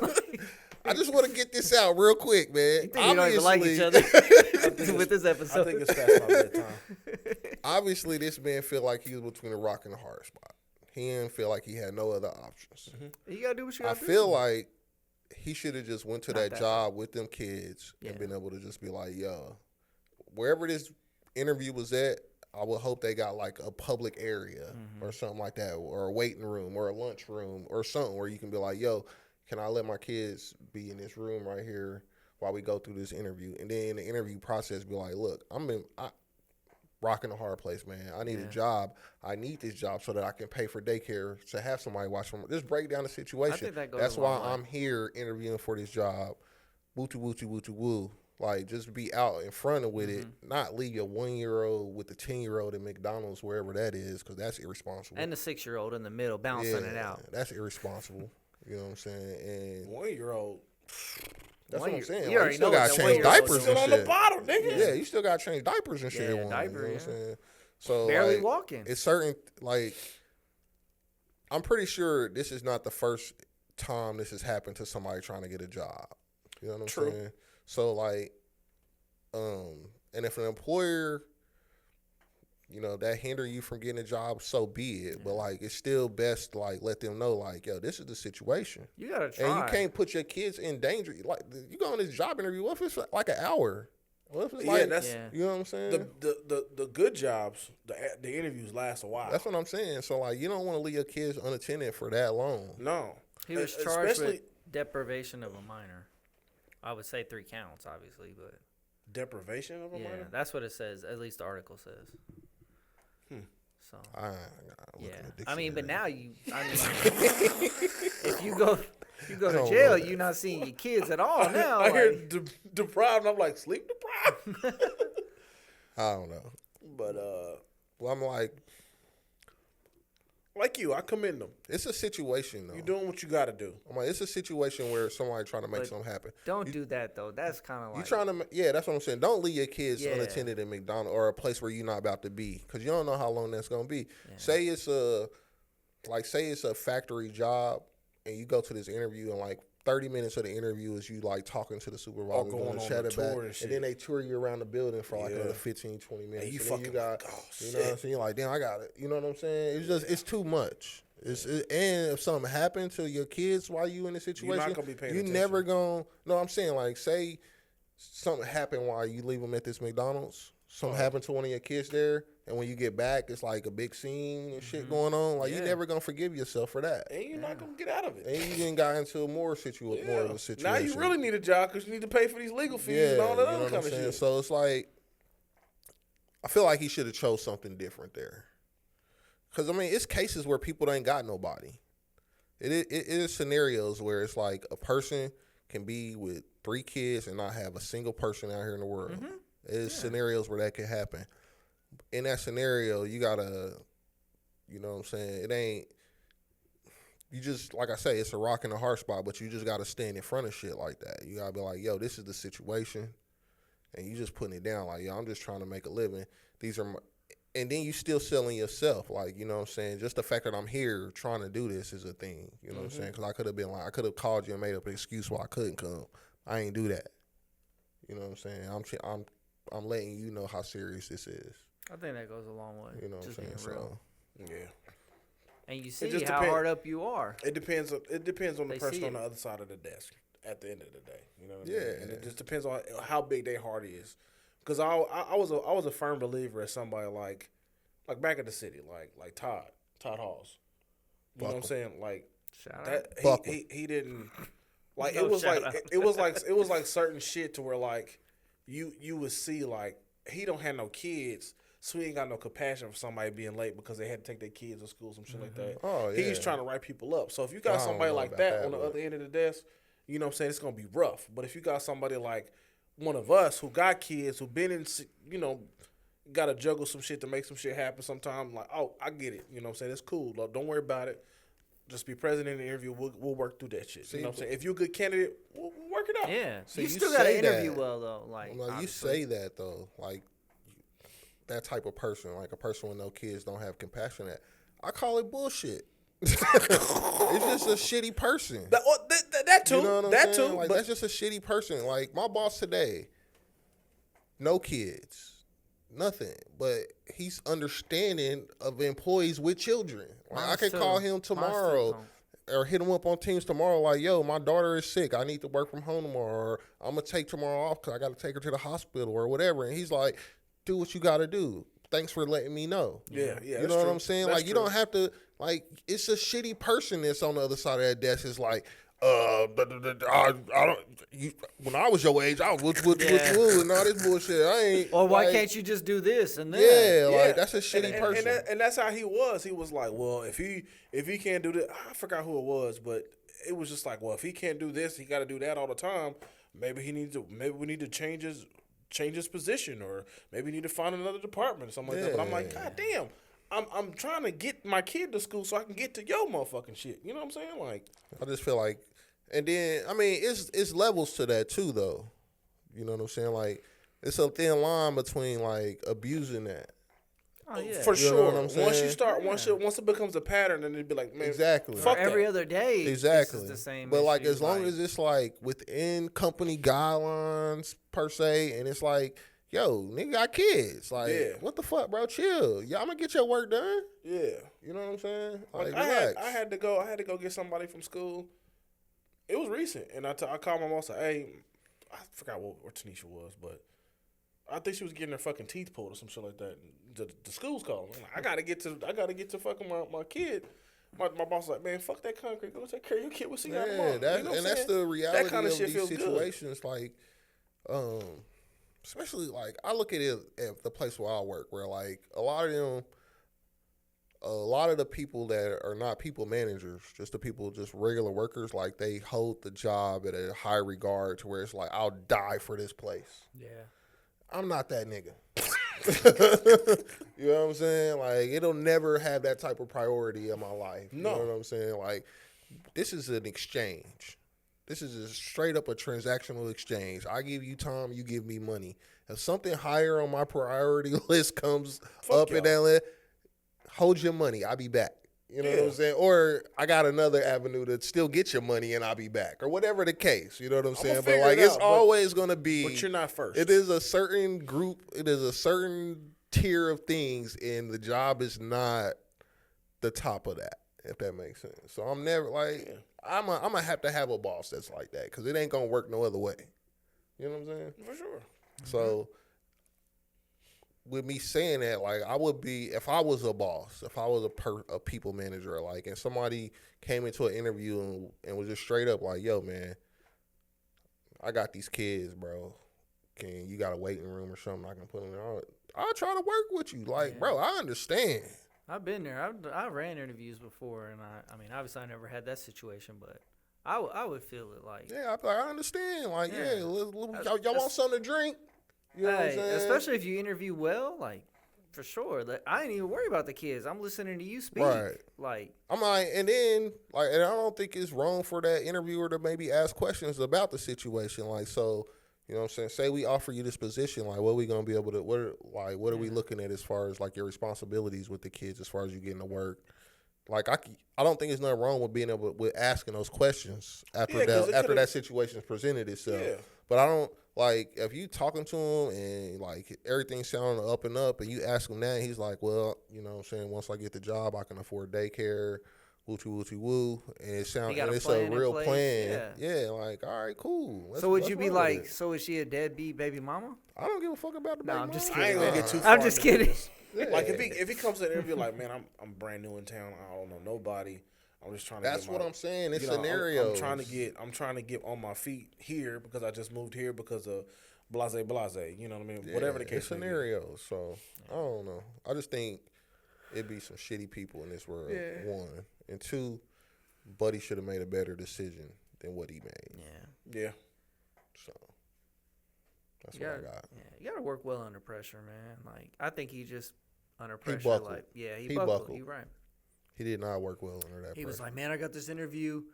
S1: I just want to get this out real quick, man.
S3: You think we don't even like each other with this episode?
S2: I think it's past my bedtime.
S1: Obviously, this man feel like he was between a rock and a hard spot. He didn't feel like he had no other options.
S3: Mm-hmm. You gotta do what you gotta do.
S1: I feel like he should have just went to that job with them kids and been able to just be like, yo, wherever this interview was at, I would hope they got like a public area or something like that, or a waiting room or a lunch room or something where you can be like, yo, can I let my kids be in this room right here while we go through this interview. And then in the interview process, be like, look, I'm rocking a hard place, man. I need a job. I need this job so that I can pay for daycare to have somebody watch them. Just break down the situation. That's why I'm here interviewing for this job. Woo. Like, just be out in front of with it, not leave your 1-year-old with the 10-year-old at McDonald's, wherever that is, because that's irresponsible.
S3: And the 6-year-old in the middle bouncing it out.
S1: That's irresponsible. You know what I'm saying? And
S2: 1-year-old.
S1: That's what I'm saying.
S3: You
S1: still got to change diapers and shit.
S2: On the bottle, nigga.
S1: Yeah, you still got to change diapers and shit.
S3: Yeah, diapers.
S1: You know what I'm saying? So,
S3: barely walking.
S1: It's certain, like, I'm pretty sure this is not the first time this has happened to somebody trying to get a job. You know what I'm saying? So, like, and if an employer, you know, that hinder you from getting a job, so be it. But, like, it's still best to, like, let them know, like, yo, this is the situation.
S3: You got to try.
S1: And you can't put your kids in danger. Like, you go on this job interview, what if it's like an hour? What if it's like, you know what I'm saying?
S2: The good jobs, the interviews last a while.
S1: That's what I'm saying. So, like, you don't want to leave your kids unattended for that long.
S2: No.
S3: He was charged with deprivation of a minor. I would say 3 counts, obviously, but
S2: deprivation of a minor?
S3: Yeah, that's what it says. At least the article says. So I mean, but now if you go to jail, you're not seeing your kids at all now.
S2: I hear deprived, and I'm like, sleep deprived.
S1: I don't know,
S2: but
S1: well, I'm
S2: like you, I commend them.
S1: It's a situation, though.
S2: You're doing what you got to do.
S1: I'm like, it's a situation where somebody trying to make something happen.
S3: Don't do that, though. That's kind of like...
S1: You trying to... Yeah, that's what I'm saying. Don't leave your kids unattended at McDonald's or a place where you're not about to be, because you don't know how long that's going to be. Yeah. Say it's a factory job, and you go to this interview, and, like, 30 minutes of the interview is you, like, talking to the supervisor, going to chat about, and then they tour you around the building for, like, another 15, 20 minutes. And you know what I'm saying? You're like, damn, I got it. You know what I'm saying? It's just, it's too much. And if something happened to your kids while you in the situation,
S2: you're not gonna be paying attention.
S1: Never gonna. No, I'm saying, like, say something happened while you leave them at this McDonald's. Something happened to one of your kids there, and when you get back, it's like a big scene and shit going on. Like, you're never gonna forgive yourself for that,
S2: and you're not gonna get out of it.
S1: And you didn't got into more of a situation.
S2: Now you really need a job because you need to pay for these legal fees and all that other kind of shit.
S1: So it's like, I feel like he should have chose something different there. Because, I mean, it's cases where people ain't got nobody. It is scenarios where it's like a person can be with 3 kids and not have a single person out here in the world. Mm-hmm. It is scenarios where that can happen. In that scenario, you got to, you know what I'm saying, it ain't, you just, like I say, it's a rock and a hard spot, but you just got to stand in front of shit like that. You got to be like, yo, this is the situation. And you just putting it down like, yo, I'm just trying to make a living. These are my... And then you still selling yourself, like, you know what I'm saying? Just the fact that I'm here trying to do this is a thing, you know what I'm saying? Because I could have been like, I could have called you and made up an excuse why I couldn't come. I ain't do that. You know what I'm saying? I'm letting you know how serious this is.
S3: I think that goes a long way.
S1: You know what I'm saying? So,
S2: yeah.
S3: And you see how hard up you are.
S2: It depends on the person on the other side of the desk at the end of the day. You know what I mean? And it just depends on how big their heart is. Because I was a firm believer in somebody like back in the city, like Todd Halls. You know what I'm saying? Like that he didn't like it was like certain shit to where like you would see like he don't have no kids, so he ain't got no compassion for somebody being late because they had to take their kids to school, some shit like that.
S1: Oh, yeah.
S2: He's trying to write people up. So if you got somebody like that on the other end of the desk, you know what I'm saying, it's gonna be rough. But if you got somebody like one of us who got kids, who been in, you know, got to juggle some shit to make some shit happen sometime, like, oh, I get it. You know what I'm saying? It's cool. Don't worry about it. Just be present in the interview. We'll work through that shit. You know what I'm saying? If you're a good candidate, we'll work it out.
S3: Yeah. So you still got to interview well, though. Like,
S1: you say that, though. Like, that type of person, like a person with no kids don't have compassion. I call it bullshit. It's just a shitty person.
S2: That too.
S1: You know what I'm
S2: saying?
S1: Too. Like, that's just a shitty person. Like, my boss today, no kids, nothing. But he's understanding of employees with children. Like, I could call him tomorrow or hit him up on Teams tomorrow like, yo, my daughter is sick. I need to work from home tomorrow. Or I'm going to take tomorrow off because I got to take her to the hospital or whatever. And he's like, do what you got to do. Thanks for letting me know.
S2: Yeah.
S1: You know what I'm saying? That's like, you don't have to, like, it's a shitty person that's on the other side of that desk. It's like, I don't, when I was your age, I was and all this bullshit. I ain't.
S3: Or why can't you just do this and then?
S1: Yeah, like that's a shitty person.
S2: And that's how he was. He was like, well, if he can't do this, I forgot who it was, but it was just like, well, if he can't do this, he got to do that all the time. Maybe we need to change his position, or maybe we need to find another department or something like that. But I'm like, God damn. I'm trying to get my kid to school so I can get to your motherfucking shit. You know what I'm saying? Like,
S1: I just feel like, and then I mean, it's levels to that too, though. You know what I'm saying? Like, it's a thin line between like abusing that.
S3: Oh yeah,
S2: for sure. Once you start, once it becomes a pattern, then it'd be like, man,
S1: exactly.
S2: Fuck
S3: every
S2: that.
S3: other day,
S1: exactly.
S3: This is the same.
S1: But like,
S3: issue,
S1: as long as it's like within company guidelines per se, and it's like, yo, nigga got kids. Like, what the fuck, bro? Chill. Yeah, I'm gonna get your work done.
S2: Yeah,
S1: you know what I'm saying? Like,
S2: I had to go get somebody from school. It was recent, and I called my mom and said, hey, I forgot where Tanisha was, but I think she was getting her fucking teeth pulled or some shit like that. The school's calling. I'm like, I gotta get to fucking my kid. My boss was like, man, fuck that concrete. Go take care of your kid. We'll see you tomorrow.
S1: That's the reality
S2: that kind of shit
S1: these situations. Good. Like, especially like I look at it at the place where I work, where like a lot of the people that are not people managers, just the people, just regular workers, like they hold the job at a high regard to where it's like, I'll die for this place.
S3: Yeah.
S1: I'm not that nigga. You know what I'm saying? Like, it'll never have that type of priority in my life. No. You know what I'm saying? Like, this is an exchange. This is a straight up a transactional exchange. I give you time, you give me money. If something higher on my priority list comes up in that list, hold your money. I'll be back. You know what I'm saying? Or I got another avenue to still get your money and I'll be back. Or whatever the case. You know what I'm saying? But like, it's always going to be.
S2: But you're not first.
S1: It is a certain group. It is a certain tier of things. And the job is not the top of that, if that makes sense. So I'm never like, I'm going to have a boss that's like that. Because it ain't going to work no other way. You know what I'm saying?
S2: For sure.
S1: So with me saying that, like, I would be, if I was a boss, if I was a people manager, like, and somebody came into an interview and was just straight up like, yo, man, I got these kids, bro. You got a waiting room or something I can put them there? I'll try to work with you. Like, bro, I understand.
S3: I've been there. I ran interviews before, and I mean, obviously I never had that situation, but I would feel it like.
S1: Yeah, I understand. Like, y'all want something to drink? You know what I'm saying?
S3: Especially if you interview well, like, for sure. Like, I ain't even worry about the kids. I'm listening to you speak.
S1: Right.
S3: Like,
S1: I'm like, and then, like, and I don't think it's wrong for that interviewer to maybe ask questions about the situation. Like, so, you know what I'm saying? Say we offer you this position, like, what are we going to be able to, what are we looking at as far as, like, your responsibilities with the kids as far as you getting to work? Like, I don't think there's nothing wrong with being able with asking those questions after that situation presented itself. Yeah. But I don't, like, if you talking to him and, like, everything's sounding up and you ask him that, he's like, well, you know what I'm saying, once I get the job, I can afford daycare, woo, and it's a real plan. Yeah, like, all right, cool.
S3: So would you be like, so is she a deadbeat baby mama?
S1: I don't give a fuck about the baby mama.
S3: I'm just kidding.
S2: I ain't gonna get too far.
S3: I'm just kidding.
S2: Yeah. Like, if he comes to an interview like, man, I'm brand new in town, I don't know nobody. I'm just trying to.
S1: That's what I'm saying. It's scenarios.
S2: I'm trying to get on my feet here because I just moved here because of blase. You know what I mean? Whatever the case.
S1: It's scenarios. So I don't know. I just think it'd be some shitty people in this world. Yeah. One and two, Buddy should have made a better decision than what he made.
S2: Yeah.
S1: So that's what I got.
S3: Yeah, you gotta work well under pressure, man. Like, I think he just under pressure. He buckled. Like, he buckled. You're right.
S1: He did not work well under that pressure.
S3: He was like, man, I got this interview.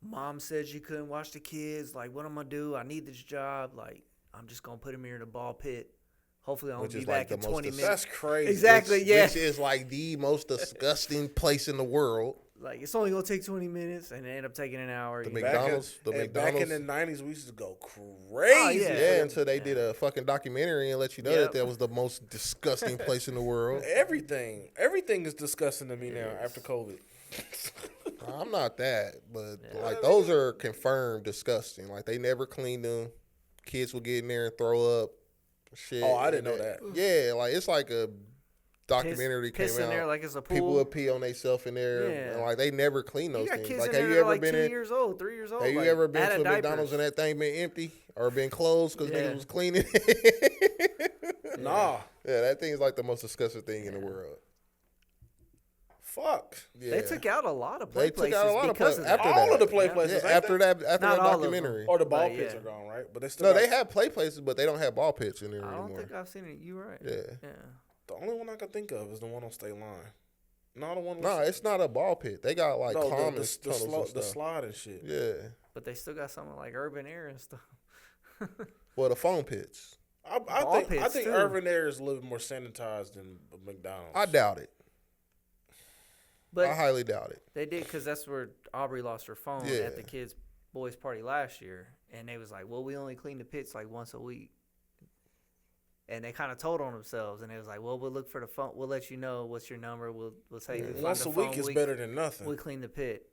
S3: Mom said she couldn't watch the kids. Like, what I'm going to do? I need this job. Like, I'm just going to put him here in the ball pit. Hopefully, I'll be back in 20 minutes.
S2: That's crazy.
S3: Exactly,
S1: Which is like the most disgusting place in the world.
S3: Like, it's only going to take 20 minutes, and it ended up taking an hour.
S1: The McDonald's.
S2: Back in the 90s, we used to go crazy.
S1: Until they did a fucking documentary and let you know that was the most disgusting place in the world.
S2: Everything is disgusting to me now after COVID.
S1: I'm not that, but like those are confirmed disgusting. Like, they never cleaned them. Kids would get in there and throw up shit.
S2: Oh, I didn't know that.
S1: Yeah, like it's like a documentary came out.
S3: In there like it's a pool.
S1: People would pee on themselves in there.
S3: Yeah.
S1: And like they never clean those things.
S3: Kids
S1: like
S3: have
S1: you ever
S3: like
S1: been
S3: 2 years old, 3 years old?
S1: Have you
S3: like,
S1: ever been to a
S3: diapers.
S1: McDonald's and that thing been empty or been closed because niggas was cleaning?
S2: Nah.
S1: Yeah, that thing's like the most disgusting thing in the world.
S2: Fuck.
S1: Yeah.
S3: They took out a lot of play places.
S1: They took out a lot of
S2: places. All of the play places.
S1: Yeah, after that documentary.
S2: Or the ball pits are gone, right? But they still
S1: they have play places, but they don't have ball pits in there anymore.
S3: I don't think I've seen it. You're right.
S1: Yeah.
S2: The only one I can think of is the one on State Line.
S1: No, it's not a ball pit. They got like
S2: the slide and shit.
S1: Yeah.
S3: But they still got something like urban air and stuff.
S1: Well, the foam pits.
S2: I think urban air is a little bit more sanitized than McDonald's.
S1: I doubt it.
S3: But
S1: I highly doubt it.
S3: They did because that's where Aubrey lost her phone at the kids' boys' party last year, and they was like, "Well, we only clean the pits like once a week," and they kind of told on themselves, and they was like, "Well, we'll look for the phone. We'll let you know what's your number. We'll say
S2: once a week is better than nothing.
S3: We clean the pit,"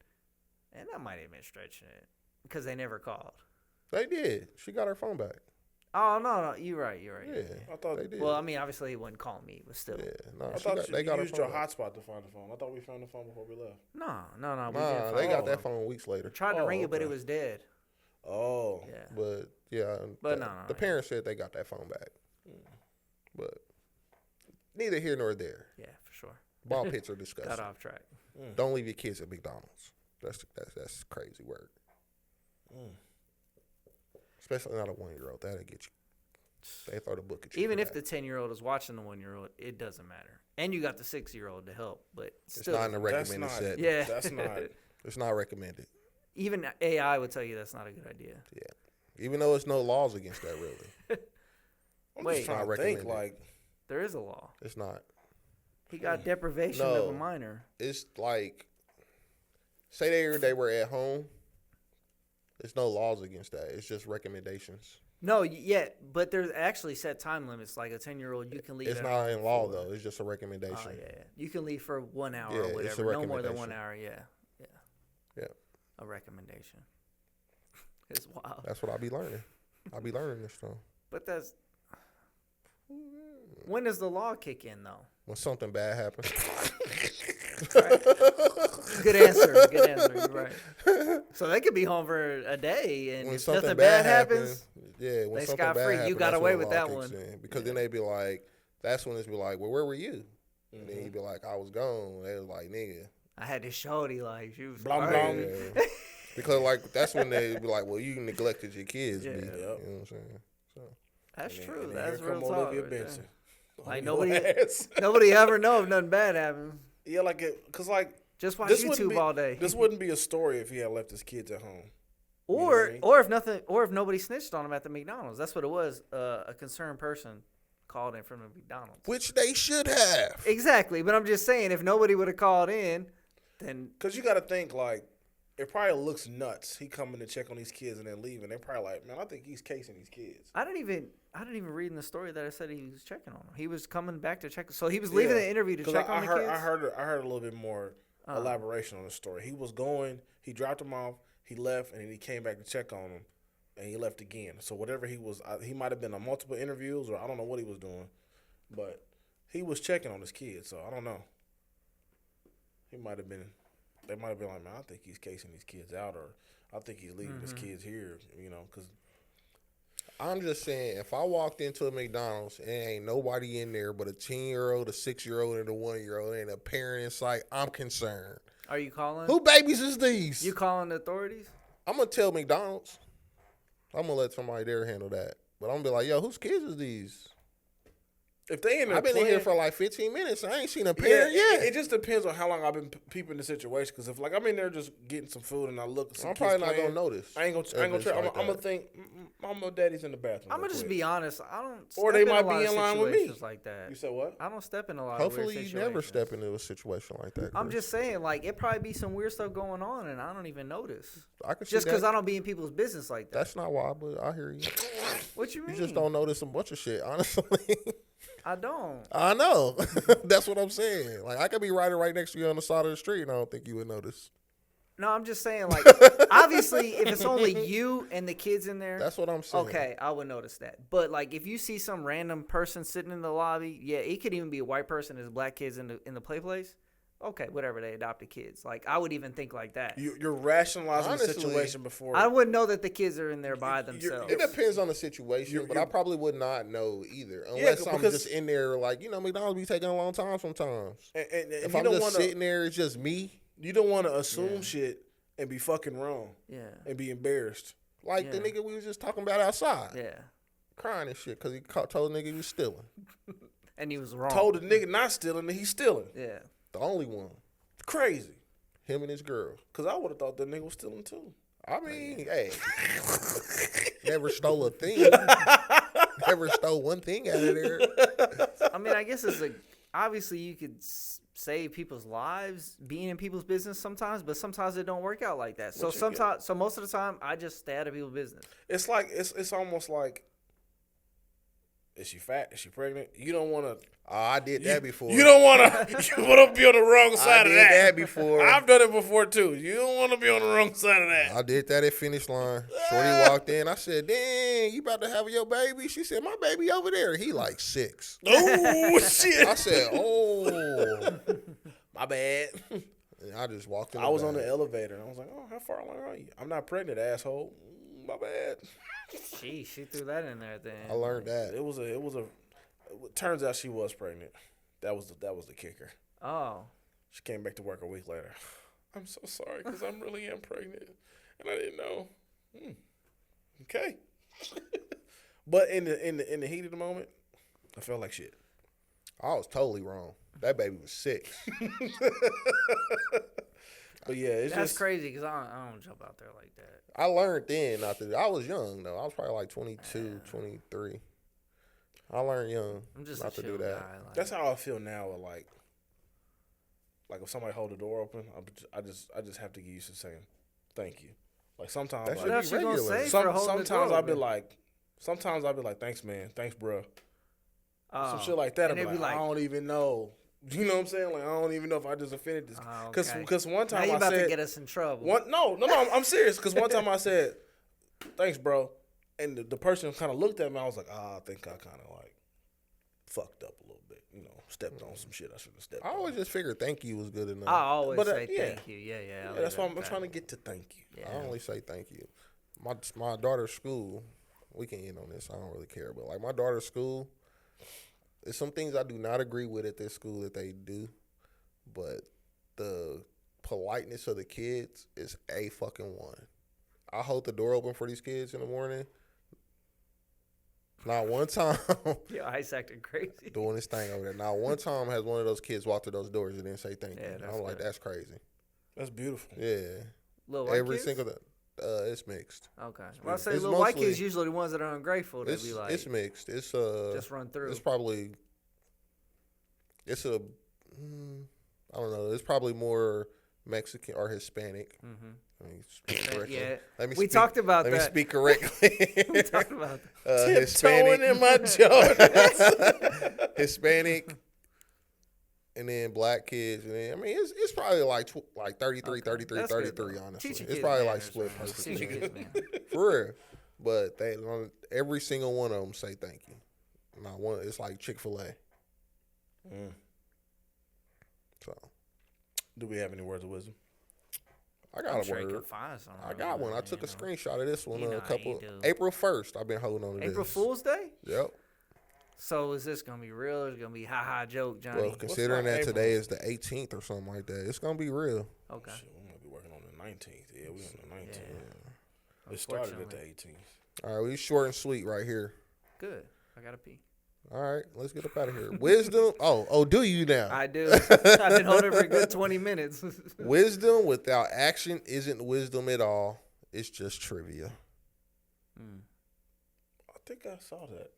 S3: and that might have been stretching it because they never called.
S1: They did. She got her phone back.
S3: Oh no, you're right.
S1: Yeah,
S2: I thought they did.
S3: Well, I mean, obviously he wasn't calling me, but still.
S1: Yeah, no,
S2: I thought they used your hotspot to find the phone. I thought we found the phone before we left.
S3: No.
S1: They got that phone weeks later.
S3: Tried to ring it, but it was dead.
S2: Oh.
S3: Yeah.
S1: But the parents said they got that phone back. But neither here nor there.
S3: Yeah, for sure.
S1: Ball pits are disgusting.
S3: Got off track.
S1: Don't leave your kids at McDonald's. That's crazy work. Especially not a 1-year-old. That'll get you. They throw the book at you.
S3: Even if the 10-year-old is watching the 1-year-old, it doesn't matter. And you got the 6-year-old to help, but still.
S1: It's not in the recommended set.
S3: Yeah.
S2: That's not.
S1: It's not recommended.
S3: Even AI would tell you that's not a good idea.
S1: Yeah. Even though there's no laws against that, really.
S2: I'm just trying to think, like.
S3: There is a law.
S1: It's not.
S3: He got deprivation of a minor.
S1: It's like, say they were at home. There's no laws against that. It's just recommendations.
S3: No, but there's actually set time limits. Like a 10-year-old, you can leave.
S1: It's not in law though. It's just a recommendation.
S3: Oh yeah. You can leave for 1 hour or whatever. It's a no more than 1 hour. Yeah. A recommendation. It's wild.
S1: That's what I'll be learning. I'll be learning this stuff.
S3: But when does the law kick in though?
S1: When something bad happens.
S3: Good answer. You're right. So they could be home for a day, and if nothing bad happens,
S1: when
S3: they
S1: something
S3: scot
S1: bad
S3: free.
S1: happens,
S3: You got away with that one.
S1: Because then they'd be like, that's when it's be like, well, where were you? And then he'd be like, I was gone. They was like, nigga,
S3: I had this shorty, like she was
S2: blah blah.
S1: Because like that's when they'd be like, well, you neglected your kids.
S3: Yeah.
S1: You know what I'm saying? So
S3: that's true.
S2: And
S3: that's real talk.
S2: Olivia Benson.
S3: Like nobody ever know if nothing bad happens.
S2: Yeah, because
S3: just watch YouTube all day.
S2: This wouldn't be a story if he had left his kids at home.
S3: Or if nobody snitched on him at the McDonald's. That's what it was. A concerned person called in from the McDonald's,
S1: which they should have.
S3: Exactly, but I'm just saying, if nobody would have called in, then
S2: because you got to think like it probably looks nuts. He coming to check on these kids and then leaving. They're probably like, man, I think he's casing these kids.
S3: I didn't even read in the story that I said he was checking on them. He was coming back to check. So he was leaving the interview to check on the kids.
S2: I heard a little bit more elaboration on the story. He was going. He dropped them off. He left, and then he came back to check on them, and he left again. So whatever he was, he might have been on multiple interviews, or I don't know what he was doing, but he was checking on his kids. So I don't know. He might have been. They might have been like, man, I think he's casing these kids out, or I think he's leaving his kids here, because.
S1: I'm just saying, if I walked into a McDonald's and ain't nobody in there but a 10-year-old, a 6-year-old, and a 1-year-old, and a parent in sight, I'm concerned.
S3: Are you calling?
S1: Who babies is these?
S3: You calling the authorities?
S1: I'm going to tell McDonald's. I'm going to let somebody there handle that. But I'm going to be like, yo, whose kids is these?
S2: If they in there
S1: I've been in here for like 15 minutes. I ain't seen a parent yet.
S2: It just depends on how long I've been peeping the situation. Because if like I'm in there just getting some food and I look,
S1: I'm probably not gonna notice.
S2: I ain't gonna try. I'm gonna think, Mama, Daddy's in the bathroom.
S3: I'm gonna just be honest. I don't.
S2: Or they might be in line with me.
S3: Like that.
S2: You said what?
S3: I don't step in a lot.
S1: Hopefully,
S3: of weird
S1: you never step into a situation like that. Chris.
S3: I'm just saying, like it probably be some weird stuff going on, and I don't even notice.
S1: I can
S3: just because I don't be in people's business like that.
S1: That's not why, but I hear you.
S3: What you mean?
S1: You just don't notice a bunch of shit, honestly.
S3: I don't.
S1: I know. That's what I'm saying. Like I could be riding right next to you on the side of the street, and I don't think you would notice.
S3: No, I'm just saying, like, obviously, if it's only you and the kids in there,
S1: that's what I'm saying.
S3: Okay, I would notice that. But like, if you see some random person sitting in the lobby, yeah, it could even be a white person. There's black kids in the play place. Okay, whatever, they adopted kids. Like, I would even think like that.
S2: You're rationalizing the situation before.
S3: I wouldn't know that the kids are in there by themselves.
S1: It depends on the situation, but I probably would not know either. Unless I'm just in there, like, McDonald's be taking a long time sometimes. And if I'm just sitting there, it's just me.
S2: You don't want to assume shit and be fucking wrong.
S3: Yeah.
S2: And be embarrassed.
S1: Like the nigga we was just talking about outside.
S3: Yeah.
S1: Crying and shit because he told the nigga he was stealing.
S3: And he was wrong.
S2: Told the nigga not stealing and he's stealing.
S3: Yeah.
S1: The only one.
S2: Crazy.
S1: Him and his girl.
S2: Because I would have thought that nigga was stealing too.
S1: I mean, hey. Never stole a thing. Never stole one thing out of there.
S3: I mean, I guess it's obviously you could save people's lives being in people's business sometimes, but sometimes it don't work out like that. So most of the time, I just stay out of people's business.
S2: It's like, it's almost like, is she fat? Is she pregnant? You don't want to.
S1: I did that before.
S2: You don't want to. You want to be on the wrong side of that.
S1: I did that before.
S2: I've done it before too. You don't want to be on the wrong side of that.
S1: I did that at Finish Line. Shorty walked in. I said, "Dang, you about to have your baby?" She said, "My baby over there. He like 6."
S2: Oh shit!
S1: I said, "Oh,
S2: my bad."
S1: And I just walked in.
S2: I was on the elevator and I was like, "Oh, how far along are you?" "I'm not pregnant, asshole." My bad.
S3: She threw that in there then.
S1: I learned that.
S2: It was a. Turns out she was pregnant. That was the kicker.
S3: Oh.
S2: She came back to work a week later. "I'm so sorry because I really am pregnant and I didn't know." Okay. But in the heat of the moment, I felt like shit.
S1: I was totally wrong. That baby was 6.
S2: But yeah,
S3: that's crazy because I don't jump out there like that.
S1: I learned then not to. I was young though. I was probably like 22, 23. I learned young not to do that.
S2: Like, that's how I feel now. Like if somebody hold the door open, I just have to get used to saying thank you. Like sometimes,
S1: that should be regular.
S2: Sometimes I'll be like, "Thanks, man. Thanks, bro." Some shit like that. I'll be like, "I don't even know." You know what I'm saying? Like, I don't even know if I just offended this. Because one time
S3: now
S2: I
S3: about
S2: said,
S3: to get us in trouble.
S2: No, I'm serious. Because one time I said, "Thanks, bro," and the person kind of looked at me. I was like, I think I kind of like fucked up a little bit. Stepped on some shit I shouldn't have stepped on.
S1: I always just figured thank you was good enough.
S3: I always say thank you. Yeah.
S2: That's why I'm trying to get to thank you.
S1: Yeah. I only say thank you. My daughter's school, we can end on this. I don't really care. But like my daughter's school, there's some things I do not agree with at this school that they do, but the politeness of the kids is a fucking one. I hold the door open for these kids in the morning. Not one time.
S3: Your eyes acting crazy.
S1: Doing this thing over there. Not one time has one of those kids walked through those doors and didn't say thank you. I'm like, that's crazy.
S2: That's beautiful.
S1: Yeah.
S3: Little white
S1: Every
S3: kids?
S1: single it's mixed.
S3: Okay. Well, I say little white kids usually the ones that are ungrateful. They be like,
S1: it's mixed. It's
S3: just run through.
S1: It's probably. It's a. I don't know. It's probably more Mexican or Hispanic.
S3: Mm-hmm.
S1: Let me speak correctly.
S3: Yeah. We talked about that.
S1: Let me speak correctly.
S3: We talked about
S2: that. Hispanic in my Jordans.
S1: Hispanic. And then black kids, and then, I mean, it's probably like 33, 33,
S3: That's
S1: 33,
S3: good,
S1: honestly.
S3: It's
S1: probably
S3: manners,
S1: like split
S3: man.
S1: person. For real. But every single one of them say thank you. Not one. It's like Chick-fil-A. So.
S2: Do we have any words of wisdom?
S1: I got a word. I got one. I took a screenshot of this one April 1st. I've been holding on to
S3: April Fool's Day?
S1: Yep.
S3: So is this going to be real or is it going to be ha-ha joke, Johnny?
S1: Well, considering that today is the 18th or something like that, it's going to be real.
S3: Okay.
S2: Shit, we might be working on the 19th. Yeah, we on the 19th. Yeah. It started at the 18th.
S1: All right, we short and sweet right here.
S3: Good. I got to pee.
S1: All right, let's get up out of here. Wisdom. Oh, do you now?
S3: I do. I've been holding for a good 20 minutes.
S1: Wisdom without action isn't wisdom at all. It's just trivia.
S2: I think I saw that.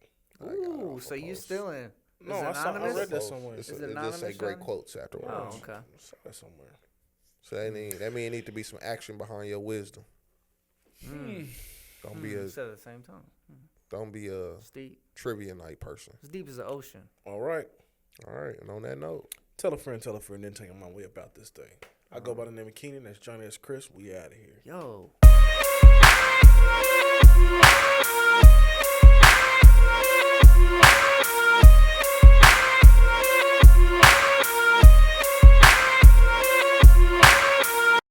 S3: Ooh, so you stealing?
S2: No, I read that somewhere.
S1: It just say great quotes afterwards.
S3: Oh, okay.
S2: I saw that somewhere.
S1: So that means it need to be some action behind your wisdom. Don't be
S3: said at the same time.
S1: Don't be a
S3: deep
S1: trivia night person.
S3: As deep as the ocean.
S2: All right.
S1: And on that note,
S2: tell a friend, then tell them my way about this thing. I go by the name of Keenan. That's Johnny. That's Chris. We out of here.
S3: Yo.